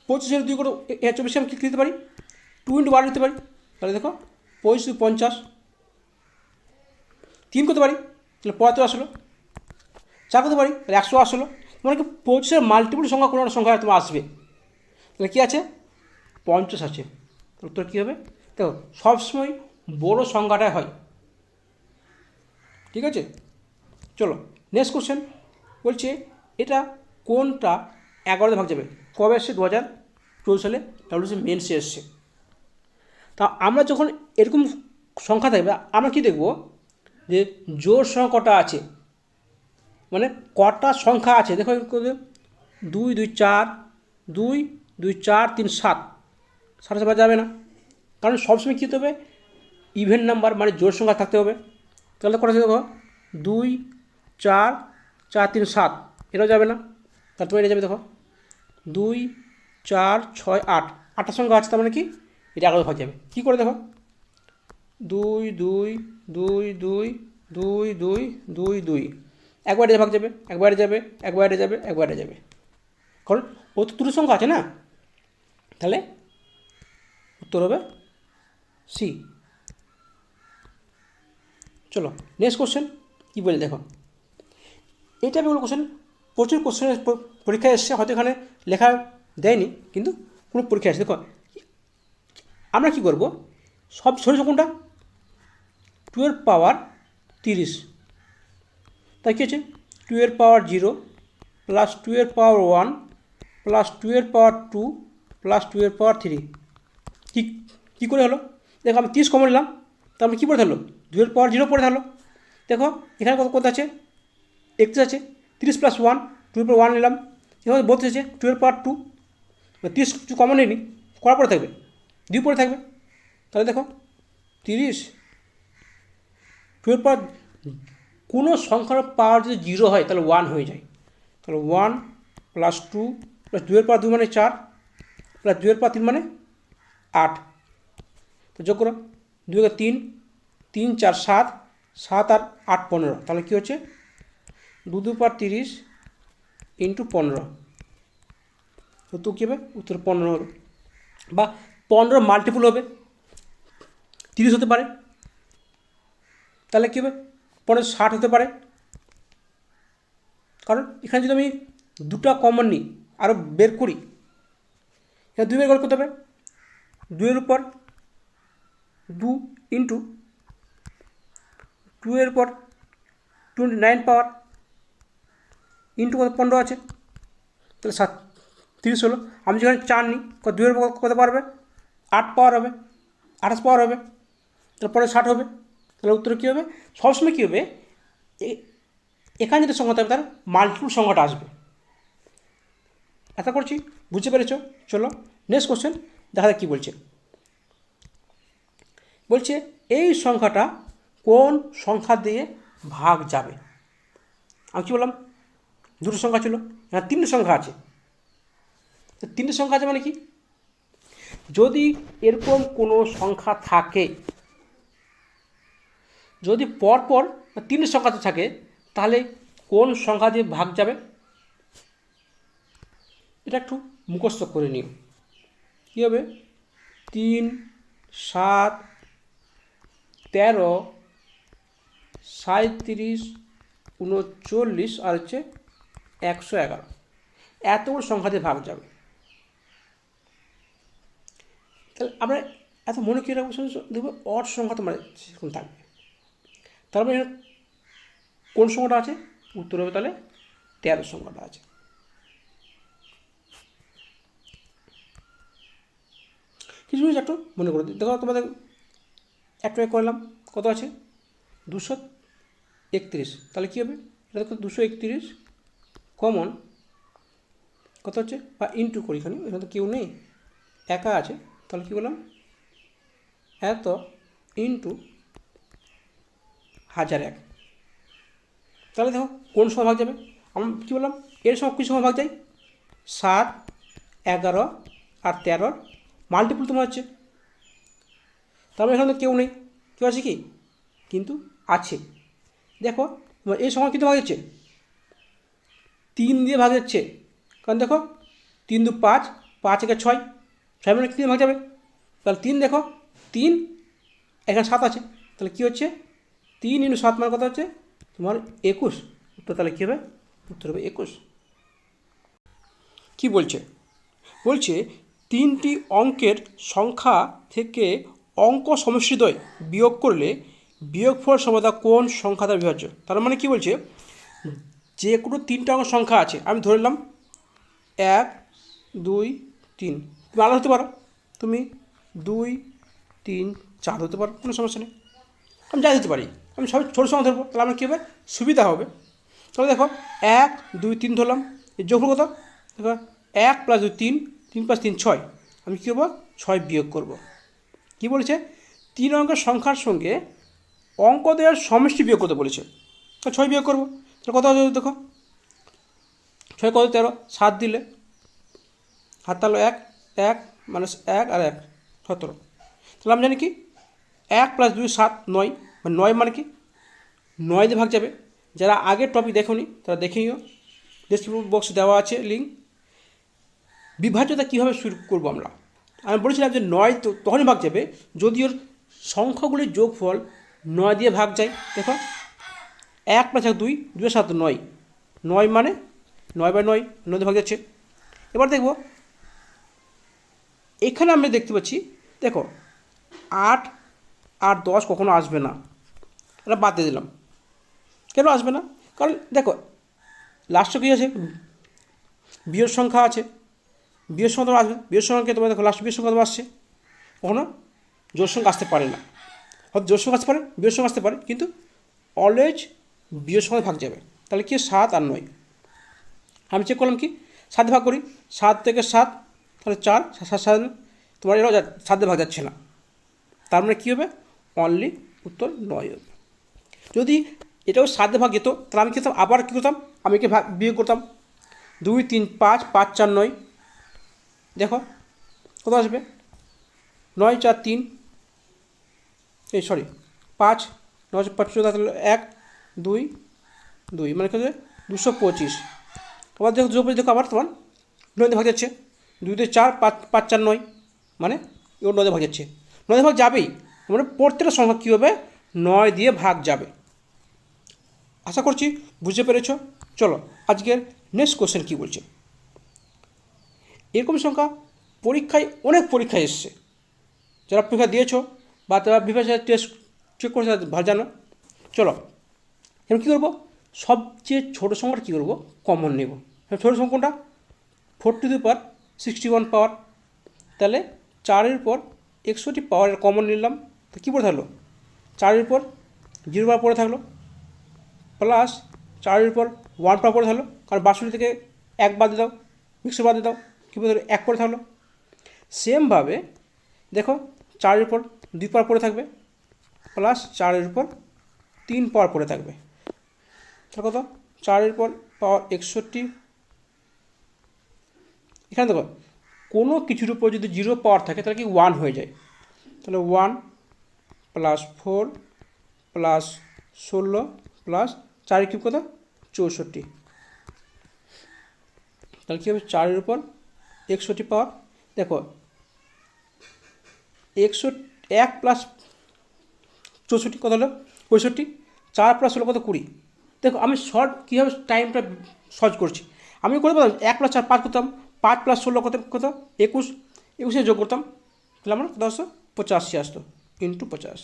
25-এর 2 করে 24 আমি কী দিতে পারি? 2 × 12 দিতে পারি। তাহলে দেখো 25 × 50, 3 করতে পারি, তাহলে 75 আসলো, 4 করতে পারি, তাহলে 100 আসলো। মানে কি 25-এর মাল্টিপল সংখ্যা কোনো একটা সংখ্যা তোমার আসবে। তাহলে কী আছে? 50 আছে। উত্তর কী হবে? দেখো সবসময় বড়ো সংখ্যাটাই হয়। ঠিক আছে, চলো নেক্সট কোশ্চেন। বলছে এটা কোনটা 11 ভাগ যাবে? কবে এসছে? 2024 সালে WBCS মেন্সে এসছে। তা আমরা যখন এরকম সংখ্যা থাকবে আমরা কি দেখব যে জোড় সংখ্যা কটা আছে, মানে কটা সংখ্যা আছে। দেখো 2 2 4 2 2 4 3 7, 7 যাবে না, কারণ সবসময় কী হতে হবে? ইভেন নাম্বার মানে জোড় সংখ্যা থাকতে হবে। তাহলে কটা দেখো 2 4 4 3 7, এটাও যাবে না। তাহলে তোমার এটা যাবে, দেখো 2 4 6 8, 8টা সংখ্যা আছে, তার মানে কি এটা 11 ভাগ যাবে। কী করে দেখো 2 2 2 2 2 2 2 2, একবারে ভাগ যাবে, একবারে যাবে, একবারে যাবে, একবারে যাবে, কারণ ও তো দুটো সংখ্যা আছে না। তাহলে উত্তর হবে সি। চলো নেক্সট কোশ্চেন কী বলে দেখো। এই টাইপের কোশ্চেন প্রচুর কোশ্চেনের পরীক্ষায় এসছে, হয়তো এখানে লেখা দেয়নি কিন্তু কোনো পরীক্ষা আসছে। দেখো আমরা কী করবো, সব ছোটো কোনটা 12 পাওয়ার 30, তাই কী হচ্ছে 12 পাওয়ার 0 প্লাস 12 পাওয়ার 1 প্লাস 12 পাওয়ার 2 প্লাস 12 পাওয়ার 3। কী করে হলো? দেখো আমি 30 কমন নিলাম, তা আমি কী পড়ে থাকলো 12 পাওয়ার 0 পড়ে থাকলো। দেখো এখানে কত আছে? 31 আছে, 30 + 1 12 পাওয়ার 1 নিলাম, এখানে 32 আছে, 12 পাওয়ার 2, 30 কিছু কমন নেই, করা পড়ে থাকবে 2 পড়ে থাকবে। তাহলে দেখো 30 12 পাওয়ার, কোনো সংখ্যার পাওয়ার যদি 0 হয় তাহলে 1 হয়ে যায়। তাহলে 1 + 2 + 2 পাওয়ার 2 মানে 4 প্লাস 2 পাওয়ার 3 মানে 8। তো যোগ করো 2 × 3 3 4 7, 7 আর 8 15, তাহলে কী হচ্ছে 2 2 পাওয়ার 30 × 15। উত্তর কী হবে? উত্তর 15 হবে, বা 15 মাল্টিপল হবে, 30 হতে পারে, তাহলে কী হবে 15 60 হতে পারে। কারণ এখানে যদি আমি দুটা কমন নিই আরও বের করি, এখানে 2 বের করতে হবে, 2 এর উপর 2 × 2 এর উপর 29 পাওয়ার ইন্টু কত 15 আছে, তাহলে 30 হলো। আমি যেখানে 4 নিই 2 এর কত পারবে 8 পাওয়ার হবে, 28 পাওয়ার হবে, তারপরে 60 হবে। তাহলে উত্তর কী হবে? সবসময় কী হবে, এখানে যেটা সংখ্যা থাকবে তার মাল্টিপল সংখ্যাটা আসবে। আশা করছি বুঝতে পেরেছ। চলো নেক্সট কোশ্চেন দেখা যাক কী বলছে। বলছে এই সংখ্যাটা কোন সংখ্যা দিয়ে ভাগ যাবে? আমি কী বললাম, দুটো সংখ্যা ছিল, এখানে 3টে সংখ্যা আছে। তো 3টে সংখ্যা আছে মানে কি যদি এরকম কোনো সংখ্যা থাকে, যদি পরপর 3 সংখ্যা থাকে, তাহলে কোন সংখ্যা দিয়ে ভাগ যাবে? এটা একটু মুখস্থ করে নিও। কী হবে? 3, 7, 13, 37, 39 আর হচ্ছে 111, এতগুলো সংখ্যা দিয়ে ভাগ যাবে। তাহলে আমরা এত মনে কী রাখবো? দেখবো অড সংখ্যা তোমার সেরকম থাকবে। তারপরে কোন সংখ্যাটা আছে? উত্তর হবে তাহলে 13 সংখ্যাটা আছে। কিছু জিনিস একটু মনে করে দিই। দেখো তোমাদের একটু করলাম, কত আছে? 231। তাহলে কী হবে? এটা দেখো 231 কমন কত হচ্ছে, বা ইন্টু করি, এখানে তো কেউ নেই, একা আছে। তাহলে কী বললাম? এত ইন্টু 1001। তাহলে দেখো কোন সময় ভাগ যাবে? আমরা কী বললাম? এর সময় কী সময় ভাগ যায়? 7, 11 আর 13 মাল্টিপুল তোমার হচ্ছে। তারপরে এখানে তো কেউ নেই, কেউ আছে কি? কিন্তু আছে। দেখো তোমার এই সময় কিন্তু ভাগ যাচ্ছে 3 দিয়ে ভাগ যাচ্ছে, কারণ দেখো 3 2 5, 5 1 6, 6 মানে কী দিয়ে ভাগ যাবে? তাহলে 3 দেখো 3, এখানে 7 আছে, তাহলে কী হচ্ছে? 3 × 7 মানে কত হচ্ছে তোমার? 21। উত্তর তাহলে কী হবে? উত্তর হবে 21। কী বলছে? বলছে 3টি অঙ্কের সংখ্যা থেকে অঙ্ক সমষ্টিদ্বয় বিয়োগ করলে বিয়োগফল সর্বদা কোন সংখ্যা দ্বারা বিভাজ্য? তার মানে কি বলছে? যে কোনো 3টা অঙ্ক সংখ্যা আছে, আমি ধরে নিলাম 1 2 3, তুমি আলাদা হতে পারো, তুমি 2 3 4 হতে পারো, কোনো সমস্যা নেই। আমি যাই দিতে পারি, আমি সবাই ছোটো সংখ্যা ধরবো, তাহলে আমার কী হবে? সুবিধা হবে। তাহলে দেখো 1 2 3 ধরলাম, এর যোগফল কত? দেখো 1 + 2 3, 3 + 3 6, আমি কী করবো? 6 বিয়োগ করব। কী বলেছে? 3 অঙ্কের সংখ্যার সঙ্গে অঙ্ক দেওয়ার সমষ্টি বিয়োগ করতে বলেছে, তো 6 বিয়োগ করবো। তাহলে কত হবে? দেখো 6 কত? 13, 7 দিলে হাত তাহলে 1 1 -1 আর 1 17। তাহলে আমি জানি কি 1 + 2 7 9, মানে 9 মানে কি 9 দিয়ে ভাগ যাবে। যারা আগের টপিক দেখোনি তারা দেখে নিও, ডেসক্রিপশন বক্সে দেওয়া আছে লিঙ্ক। বিভাজ্যতা কীভাবে শুরু করবো আমরা? আমি বলেছিলাম যে 9 তো তখনই ভাগ যাবে যদি ওর সংখ্যাগুলির যোগফল 9 দিয়ে ভাগ যায়। দেখো 1 + 1 2, 2 7 9, 9 মানে 9/9, 9 দিয়ে ভাগ যাচ্ছে। এবার দেখব এখানে আমরা দেখতে পাচ্ছি, দেখো 8 আর 10 কখনো আসবে না, এটা বাদ দিয়ে দিলাম। কেন আসবে না? কারণ দেখো লাস্টে কী আছে? বিয়োগ সংখ্যা আছে, বিয়োগ সংখ্যা তোমার আসবে। বিয়োগ সংখ্যাকে তোমার দেখো লাস্ট বিয়োগ সংখ্যা তোমার আসছে, কখনো জোর সংখ্যা আসতে পারে না। হয়তো জোর সংখ্যা আসতে পারে, বিয়োগ সংখ্যা আসতে পারে, কিন্তু অলওয়েজ বিয়োগ সংখ্যা ভাগ যাবে। তাহলে কি 7 আর 9, আমি চেক করলাম কি 7 ভাগ করি, 7 থেকে 7 তাহলে 4, 7 7 তোমার এটাও 7 দিয়ে ভাগ যাচ্ছে না, তার মানে কী হবে? অনলি উত্তর 9 হবে। যদি এটাও 7 দিয়ে ভাগ যেত তাহলে আমি কী করতাম? আবার কী করতাম? আমি কি বিয়োগ করতাম 2 3 5, 5 4 9, দেখো কত আসবে? 9 4 3, এই সরি 5 9 5 তাহলে 1 2 2, মানে কত? 225। আবার দেখো 225, দেখো আবার তোমার 9 দিয়ে ভাগ যাচ্ছে, 2 2 4 5 5 4 9, মানে এবার 9 দিয়ে ভাগ যাচ্ছে, 9 দিয়ে ভাগ যাবেই, মানে প্রত্যেকটা সংখ্যা কী হবে? 9 দিয়ে ভাগ যাবে। আশা করছি বুঝতে পেরেছ। চলো আজকের নেক্সট কোশ্চেন কী বলছে। এরকম সংখ্যা পরীক্ষায় অনেক পরীক্ষায় এসছে, যারা পরীক্ষা দিয়েছো বা তারা বিভিন্ন টেস্ট চেক করেছে ভালো জানো। চলো এবার কী করবো? সবচেয়ে ছোটো সংখ্যাটা কী করবো? কমন নেব। ছোটো সংখ্যা কোনটা? 4⁻61 পাওয়ার, তাহলে 4-এর পর 61 পাওয়ারের কমন নিলাম, তো কী পড়ে থাকলো? 4-এর পর 0 পাওয়ার পড়ে থাকলো, প্লাস 4-এর পর 1 পাওয়ার পড়ে থাকলো, কারণ 62 থেকে 1 বাদ দিয়ে দাও, 100 বাদ দিয়ে দাও, কী পড়ে থাকলো? 1 পড়ে থাকলো। সেমভাবে দেখো 4-এর পর 2 পাওয়ার পড়ে থাকবে, প্লাস 4-এর পর 3 পাওয়ার পড়ে থাকবে, তাহলে কত? 4-এর পর পাওয়ার 61, এখানে দেখো কোনো কিছুর উপর যদি 0 পাওয়ার থাকে তাহলে কি 1 হয়ে যায়। তাহলে 1 প্লাস 4 প্লাস 16 প্লাস 4 কিউব কত 64। তাহলে কী হবে 4 উপর 61 পাওয়ার। দেখো 1 প্লাস 64 কত হলো 65, 4 প্লাস 16 কত 20। দেখো আমি শর্ট কীভাবে টাইমটা সহজ করছি, আমি করে বলতাম 1 প্লাস 4 5 করতাম, 5 প্লাস 16 কত কত 21, 21 যোগ করতাম, তাহলে আমার কত আসতো 85 আসতো ইন্টু 85।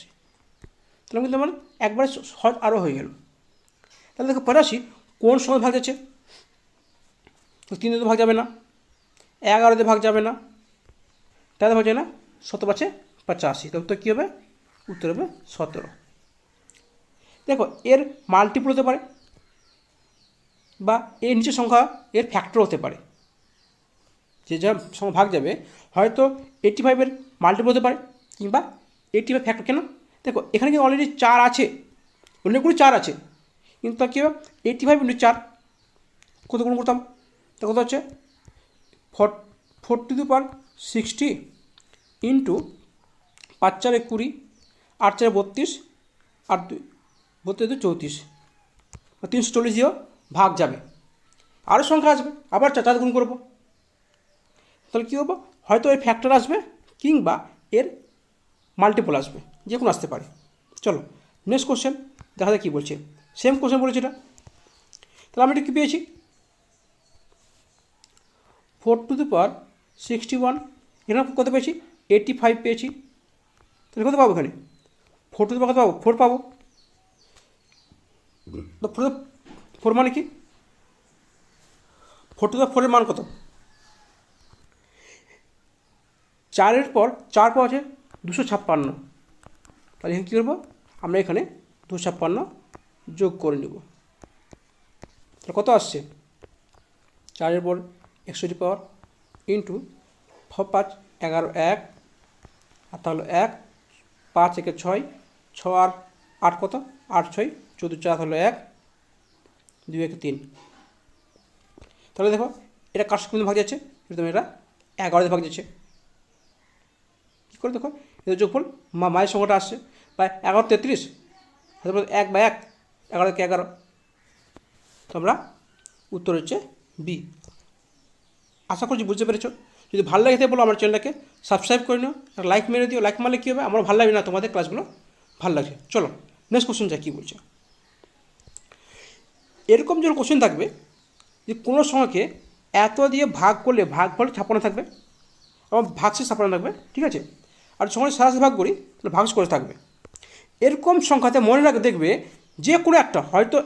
তাহলে কিন্তু আমার একবারে সহজ আরও হয়ে গেল। তাহলে দেখো 85 কোন সময় ভাগ যাচ্ছে, তো 3 দিয়ে ভাগ যাবে না, 11 দিয়ে ভাগ যাবে না, তাহলে ভাগ যায় না, 17 × 85, তো উত্তর কী হবে, উত্তর হবে 17। দেখো এর মাল্টিপল হতে পারে বা এর নিচের সংখ্যা এর ফ্যাক্টর হতে পারে, যে যা সংখ্যা ভাগ যাবে হয়তো 85-এর মাল্টিপল হতে পারে কিংবা 85 ফ্যাক্টর। কেন দেখো এখানে কিন্তু অলরেডি 4 আছে, অনেকগুলো 4 আছে, কিন্তু তা কী হবে 85 × 4 কত গুণ করতাম, তা কত হচ্ছে 4⁴ ইন্টু 5 × 4 = 20, 8 × 4 = 32, 8 2 32 34, 340 দিয়েও ভাগ যাবে। আরও সংখ্যা আসবে, আবার 4 গুণ করবো, তাহলে কী হবো, হয়তো এর ফ্যাক্টর আসবে কিংবা এর মাল্টিপল আসবে, যে কোনো আসতে পারে। চলো নেক্সট কোশ্চেন দেখা যায় কী বলছে, সেম কোশ্চেন বলেছে এটা। তাহলে আমি এটা কী পেয়েছি 4⁻61, এখানে কত পেয়েছি 85 পেয়েছি, তাহলে কত পাবো এখানে 4 কত পাবো 4 পাবো। তো 4 মানে কি 4 মান কত, 4-এর পর 4 পাওয়া আছে 256, তাহলে এখানে কী করবো আমরা এখানে 256 যোগ করে নেব, তাহলে কত আসছে 4-এর পর 61 পাওয়ার ইন্টু 5 11 1, আর তাহলে 1 5 1 6, 6 আর 8 কত 8 6 14 4 হলো 1 2 1 3। তাহলে দেখো এটা কার সাথে ভাগ যাচ্ছে, এটা 11 ভাগ যাচ্ছে। কী করে দেখো এদের যোগফল মায়ের সংখ্যাটা আসছে বা 11 33, তারপর 1/1 11 কে 11, তোমরা উত্তর হচ্ছে বি। আশা করছি বুঝতে পেরেছো। যদি ভালো লাগে থাকে বলো আমার চ্যানেলটাকে সাবস্ক্রাইব করে নিও, লাইক মেরে দিও, লাইক মারলে কী হবে আমার ভালো লাগবে না, তোমাদের ক্লাসগুলো ভালো লাগছে। চলো নেক্সট কোশ্চেন যা কী বলছে, এরকম যখন কোশ্চেন থাকবে যে কোনো সংখ্যাকে এত দিয়ে ভাগ করলে ভাগফল 56 থাকবে এবং ভাগশেষ 56 থাকবে, ঠিক আছে, আর যখন সারাশি ভাগ করি তাহলে ভাগশেষ করে থাকবে। এরকম সংখ্যাতে মনে রাখবে দেখবে যে কোনো একটা হয়তো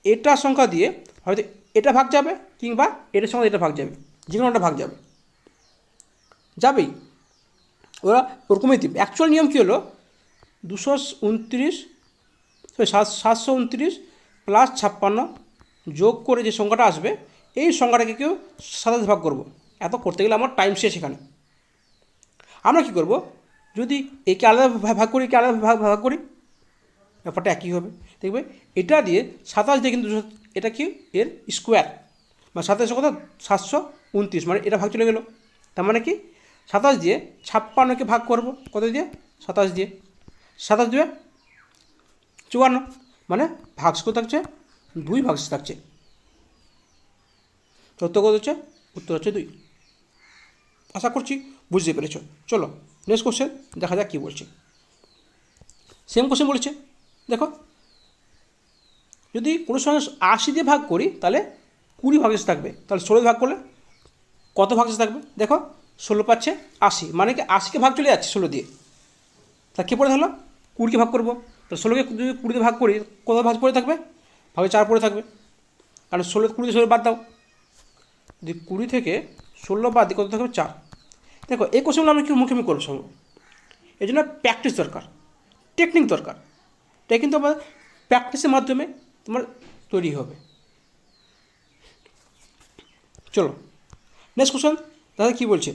এটা সংখ্যা দিয়ে হয়তো এটা ভাগ যাবে কিংবা এটার সঙ্গে এটা ভাগ যাবে, যে কোনো একটা ভাগ যাবে যাবেই, ওরা ওরকমই দিবে। অ্যাকচুয়াল নিয়ম কী হলো 729 প্লাস 56 যোগ করে যে সংখ্যাটা আসবে এই সংখ্যাটাকে কেউ 27 ভাগ করবো, এত করতে গেলে আমার টাইম শেষ। এখানে আমরা কী করব, যদি একে আলাদা ভাগ করি একে আলাদা ভাগ করি ব্যাপারটা একই হবে। দেখবে এটা দিয়ে 27 দিয়ে কিন্তু এটা কি এর স্কোয়ার বা 27 কত 729, মানে এটা ভাগ চলে গেল, তার মানে কি 27 দিয়ে 56কে ভাগ করব কত দিয়ে 27 দিয়ে, 27 দিয়ে 54, মানে ভাগশেষ কত থাকছে 2 ভাগশেষ থাকছে, উত্তর কত হচ্ছে, উত্তর হচ্ছে 2। আশা করছি বুঝতে পেরেছ। চলো নেক্সট কোশ্চেন দেখা যাক কী বলছে। সেম কোশ্চেন বলেছে দেখো, যদি কোনো সঙ্গে 80 দিয়ে ভাগ করি তাহলে 20 ভাগশেষ থাকবে, তাহলে 16 ভাগ করলে কত ভাগশেষ থাকবে, দেখো 16 পাচ্ছে 80, মানে কি 80কে ভাগ চলে যাচ্ছে 16 দিয়ে, তা কী পড়ে থাকলো 20কে ভাগ করবো, তো 16কে যদি 20 দিয়ে ভাগ করি কত ভাগ পড়ে থাকবে, ভাগে 4 পড়ে থাকবে, কারণ 16 20 দিয়ে 16 বাদ দাও, যদি 20 থেকে 16 বাদ দিয়ে কত থাকবে 4। দেখো এই কোশ্চেনগুলো আমরা কি মুখোমুখি করবো সঙ্গে, এই জন্য প্র্যাকটিস দরকার, টেকনিক দরকার, তাই কিন্তু আমার প্র্যাকটিসের মাধ্যমে তোমার তৈরি হবে। চলো নেক্সট কোশ্চেন দাদা কী বলছে,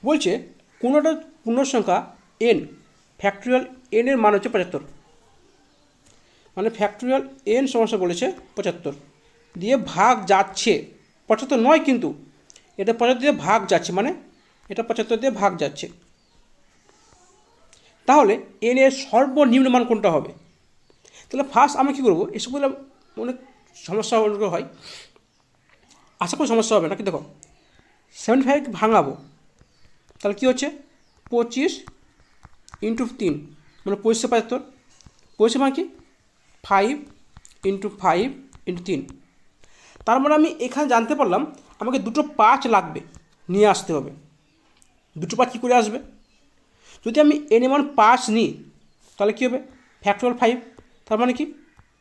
বলছে কোনো একটা পূর্ণসংখ্যা n ফ্যাক্টরিয়াল n এর মান হচ্ছে 75, মানে ফ্যাক্টরিয়াল n সমস্যা বলেছে 75 দিয়ে ভাগ যাচ্ছে, 75 নয় কিন্তু এটা 75 দিয়ে ভাগ যাচ্ছে, মানে এটা 75 দিয়ে ভাগ যাচ্ছে। তাহলে এন এর সর্বনিম্ন মান কোনটা হবে? তাহলে ফার্স্ট আমরা কী করবো, এসব বলে অনেক সমস্যা হয়, আশা করি সমস্যা হবে না। কি দেখো 75 ভাঙাবো, তাহলে কী হচ্ছে 25 ইন্টু 3 মানে 75, 25 মানে কি 5 ইন্টু 5 ইন্টু 3। তার মানে আমি এখানে জানতে পারলাম আমাকে দুটো 5 লাগবে, নিয়ে আসতে হবে। দুটো 5 কী করে আসবে? যদি আমি এন এর মান 5 নিই তাহলে কী হবে ফ্যাক্টরিয়াল 5, তার মানে কি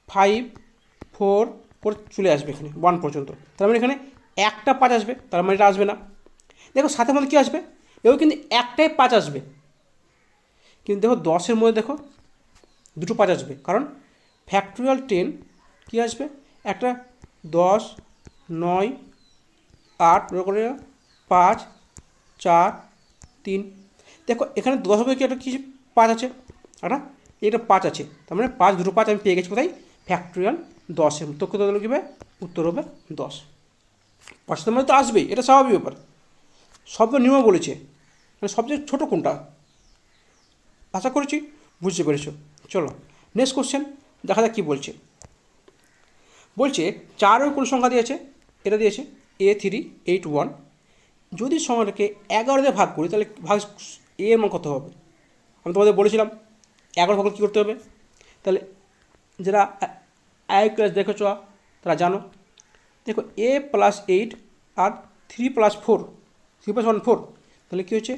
5 4 4 চলে আসবে এখানে 1 পর্যন্ত। তার মানে এখানে একটা 5 আসবে, তার মানে এটা আসবে না। দেখো সাথে মধ্যে কী আসবে, এও কিন্তু একটাই 5 আসবে, কিন্তু দেখো 10-এর মধ্যে দেখো দুটো 5 আসবে, কারণ ফ্যাক্টরিয়াল 10 কী আসবে, একটা 10 9 8 করে 5 4 3। দেখো এখানে 10 হবে কি একটা কিছু 5 আছে, একটা এটা 5 আছে, তার মানে 5 দুটো 5 আমি পেয়ে গেছি কোথায়, ফ্যাক্টরিয়াল 10-এর। উত্তর কত হলো, কী হবে উত্তর হবে 10। 5 মধ্যে তো আসবেই, এটা স্বাভাবিক ব্যাপার। সর্বনিম্ন বলেছে, মানে সবচেয়ে ছোটো কোনটা, আশা করছি বুঝতে পেরেছো। চলো নেক্সট কোশ্চেন দেখা যাক কী বলছে। বলছে 4 কোন সংখ্যা দিয়েছে, এটা দিয়েছে A381। যদি সংখ্যাটাকে 11 দিয়ে ভাগ করি তাহলে ভাগ এ এর মান কত হবে? আমি তোমাদের বলেছিলাম 11 ভাগ কী করতে হবে। তাহলে যারা আই ক্লাস দেখেছ তারা জানো। দেখো A+8 আর 3+4, 3+1 4, তাহলে কী হচ্ছে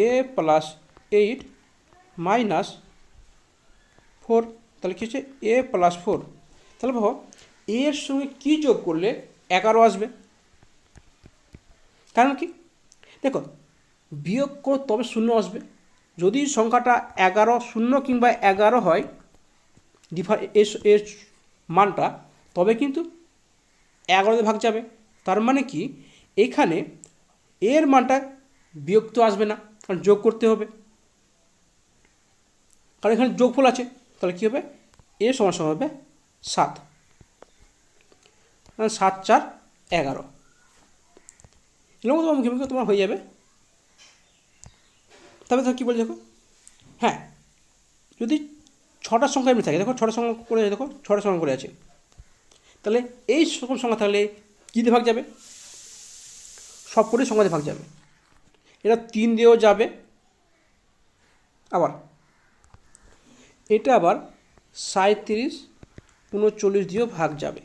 A+8 মাইনাস 4, তাহলে কী হচ্ছে A+4। তাহলে ভাবো এর সঙ্গে কী যোগ করলে 11 আসবে। কারণ কি দেখো বিয়োগ করে তবে 0 আসবে। যদি সংখ্যাটা 11 0 কিংবা 11 হয় এর মানটা, তবে কিন্তু 11 ভাগ যাবে। তার মানে কি এখানে এর মানটা বিয়োগ তো আসবে না, কারণ যোগ করতে হবে, কারণ এখানে যোগফল আছে। তাহলে কী হবে এর সমান সমান হবে 7, 7 4 11। এরকম তোমার মুখে মুখে তোমার হয়ে যাবে। তবে ধর কী বলে দেখো, হ্যাঁ যদি 6টা সংখ্যা এমনি থাকে, দেখো 6টা সংখ্যা করে দেখো 6টা সংখ্যা করে আছে, তাহলে এই সকল সংখ্যা থাকলে কী দিয়ে ভাগ যাবে, সব করে সংখ্যা দিয়ে ভাগ যাবে। এটা 3 দিয়েও যাবে, আবার এটা আবার 37 39 দিয়েও ভাগ যাবে।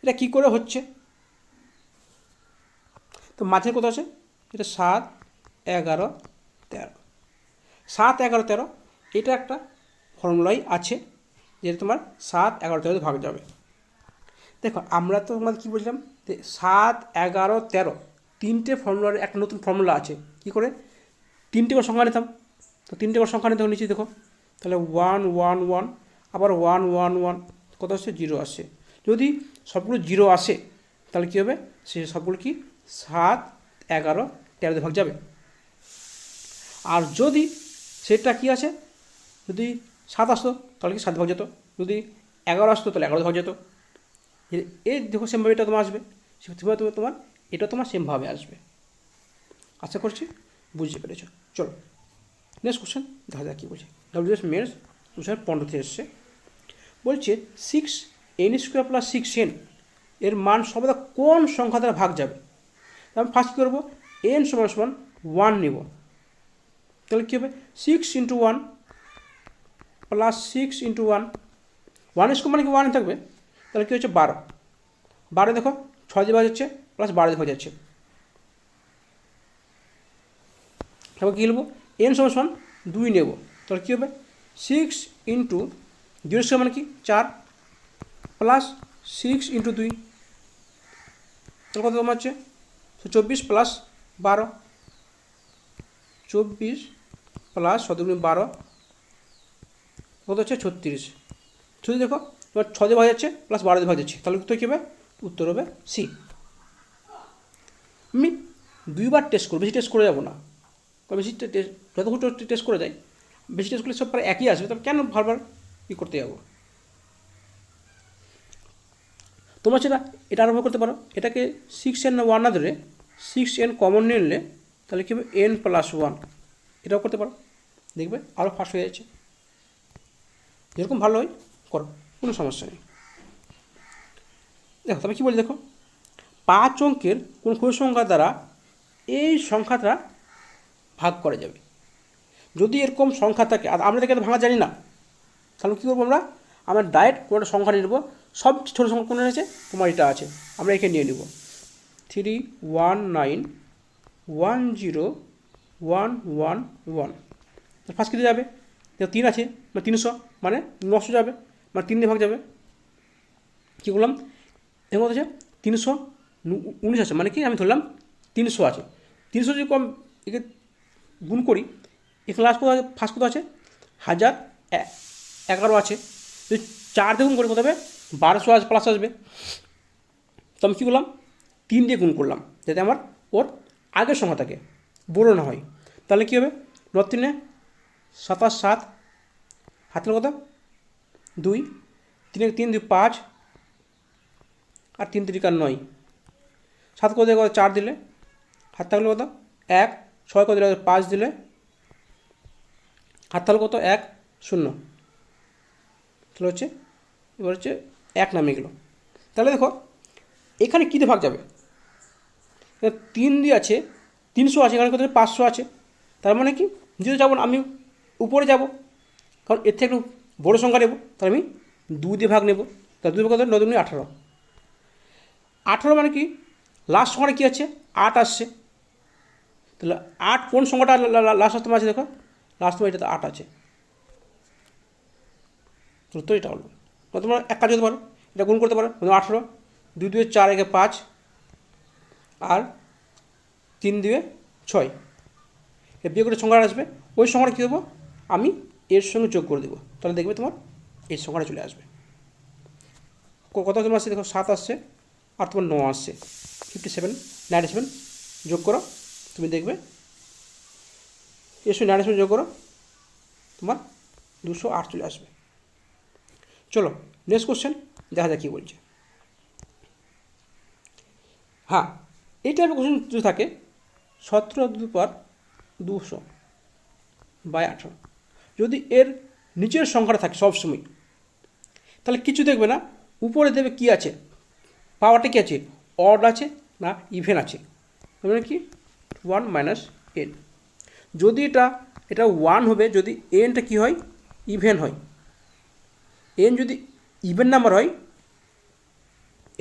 এটা কী করে হচ্ছে, তো মাঝের কত আছে, এটা 7 11 13, 7 11 13, এটা একটা ফর্মুলাই আছে যেটা তোমার 7 11 13 ভাগ যাবে। দেখো আমরা তো তোমাদের কী বলছিলাম যে 7 11 13 তিনটে ফর্মুলার একটা নতুন ফর্মুলা আছে। কী করে 3টে করে সংখ্যা নিতাম, তো 3টে করে সংখ্যা নিতে নিচে দেখো, তাহলে 1 1 1 আবার 1 1 1, কত আসছে 0 আসছে। যদি সবগুলো 0 আসে তাহলে কী হবে, সে সবগুলো কি 7 11 13 ভাগ যাবে। আর যদি সেটা কি আছে, যদি 7 আসতো তাহলে কি 7 ভাগ যেত, যদি 11 আসতো তাহলে 11 ভাগ যেত। এই দেখো সেমভাবে এটা তোমার আসবে, সেভাবে তোমার এটা তোমার সেমভাবে আসবে। আশা করছি বুঝতে পেরেছো। চলো নেক্সট কোশ্চেন দেখা যাক কী বলছে। WS মেন্স 2015 এসছে, বলছে 6n² + 6n এর মান সর্বদা কোন সংখ্যা দ্বারা ভাগ যাবে। আমি ফার্স্ট কী করবো, n সমান সমান 1 নেব, তাহলে কী হবে 6 × 1 + 6 × 1, 1² মানে কি 1 থাকবে, তাহলে কী হচ্ছে 12, 12 দেখো 6 দিয়ে ভাগ যাচ্ছে প্লাস 12 দিয়ে ভাগ যাচ্ছে। তারপর কী নেবো, n সমান সমান 2 নেব, তাহলে কী হবে 6 × 0² মানে কি 4 প্লাস 6 × 2, তাহলে কত তোমার হচ্ছে 24 + 12, 24 প্লাস 12 কত হচ্ছে 36। শুধু দেখো তোমার 6 দিয়ে ভাগ যাচ্ছে প্লাস 12 দিয়ে ভাগ যাচ্ছে, তাহলে উত্তর কী হবে, উত্তর হবে সি। আমি 2বার টেস্ট করবো, বেশি টেস্ট করে যাবো না, বেশি টেস্ট যতক্ষণ টেস্ট করে যাই, বেশি টেস্ট করলে সব প্রায় একই আসবে, তবে কেন বারবার কী করতে যাবো। তোমরা সেটা এটা আরম্ভ করতে পারো, এটাকে 6n 1 না ধরে 6n কমন নিয়ে নিলে তাহলে কী হবে n+1, এটাও করতে পারো, দেখবে আরও ফাস্ট হয়ে যাচ্ছে। যেরকম ভালো হয় করো, কোনো সমস্যা নেই। দেখো তবে কী বলি, দেখো 5 অঙ্কের কোন ক্ষুদ্র সংখ্যা দ্বারা এই সংখ্যাটা ভাগ করা যাবে। যদি এরকম সংখ্যা থাকে, আর আমরা দেখে ভাঙা জানি না, তাহলে কী করবো আমরা ডাইরেক্ট কোনো একটা সংখ্যা নিয়ে নেবো। সব ছোটো সংখ্যা কোনটা আছে, তোমার এটা আছে, আমরা একে নিয়ে নেব 319101111। ফার্স্ট কী যাবে, 3 আছে মানে 300, মানে 900 যাবে, মানে 3 দিয়ে ভাগ যাবে। কী করলাম, এর মধ্যে আছে 319 আছে, মানে কি আমি ধরলাম 300 আছে। 300 যদি কম একে গুণ করি, এখানে লাস্ট কত আছে, ফার্স্ট কত আছে 1011 আছে। যদি 4 দিয়ে গুণ করি কত হবে 1200 আসবে, প্লাস আসবে। তো আমি কী করলাম 3 দিয়ে গুণ করলাম, যাতে আমার ওর আগের সংখ্যা থাকে, বড় না হয়। তাহলে কী হবে 9 3 27 7, হাতের কত 2, 3 3 2 5, আর 3 3 9, 7 কত দিলে 4 দিলে, হাত থাকলে কত 1, 6 কত দিলে 5 দিলে, হাত থাকলে কত 1 0, তাহলে হচ্ছে এবার হচ্ছে 1 নামে গেলো। তাহলে দেখো এখানে কী দিয়ে ভাগ যাবে, 3 দিয়ে আছে 300 আছে, এখানে কত 500 আছে। তার মানে কি যদি যাবো আমি উপরে যাব, কারণ এর থেকে একটু বড়ো সংখ্যা নেব, তাহলে আমি 2 দিয়ে ভাগ নেব। তাহলে 2 কত 9 2 18, 18 মানে কি লাস্ট সংখ্যাটা কী আছে 8 আসছে। তাহলে 8 কোন সংখ্যাটা লাস্ট তোমার আছে, দেখো লাস্ট তোমার এটাতে 8 আছে, তো এটা হলো। তোমরা এক কাজ করতে পারো, এটা গুণ করতে পারো 18, 2 2 4 1 5, আর 3 2 6, এর বিয়োগ করে সংখ্যাটা আসবে। ওই সংখ্যাটা কী দেবো আমি এর সঙ্গে যোগ করে দেবো, তাহলে দেখবে তোমার এই সংখ্যাটা চলে আসবে। কত তোমার আসছে দেখো 7 আসছে, আর তোমার 9 আসছে, 57 97 যোগ করো, তুমি দেখবে এর সঙ্গে 97 যোগ করো, তোমার 208 চলে আসবে। চলো নেক্সট কোশ্চেন দেখা যাক কী বলছে। হ্যাঁ, এই টাইপের কোশ্চেন যদি থাকে 17/200/18, যদি এর নিচের সংখ্যাটা থাকে সবসময়, তাহলে কিছু দেখবে না, উপরে দেবে কি আছে, পাওয়ারটা কী আছে, অড আছে না ইভেন আছে, মানে কি 1 - n। যদি এটা 1 হবে, যদি এনটা কী হয় ইভেন হয়, এন যদি ইভেন নাম্বার হয়,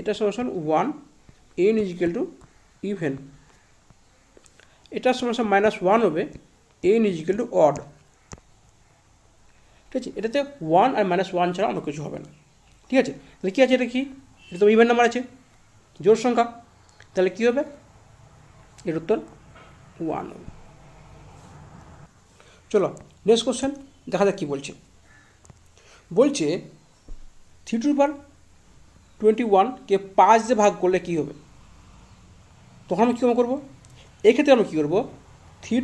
এটা সমান 1, n = ইভেন। এটার সমান -1 হবে, n = অড। ঠিক আছে, এটাতে 1 আর -1 ছাড়া অন্য কিছু হবে না। ঠিক আছে, তাহলে কী আছে, এটা কি, এটা তো ইভেন নাম্বার আছে, জোড় সংখ্যা, তাহলে কী হবে এর উত্তর 1 হবে। চলো নেক্সট কোশ্চেন দেখা যাক কী বলছে। বলছে 3/21কে 5 দিয়ে ভাগ করলে কী হবে। তখন আমি কী করবো, এক্ষেত্রে আমি কী করবো 3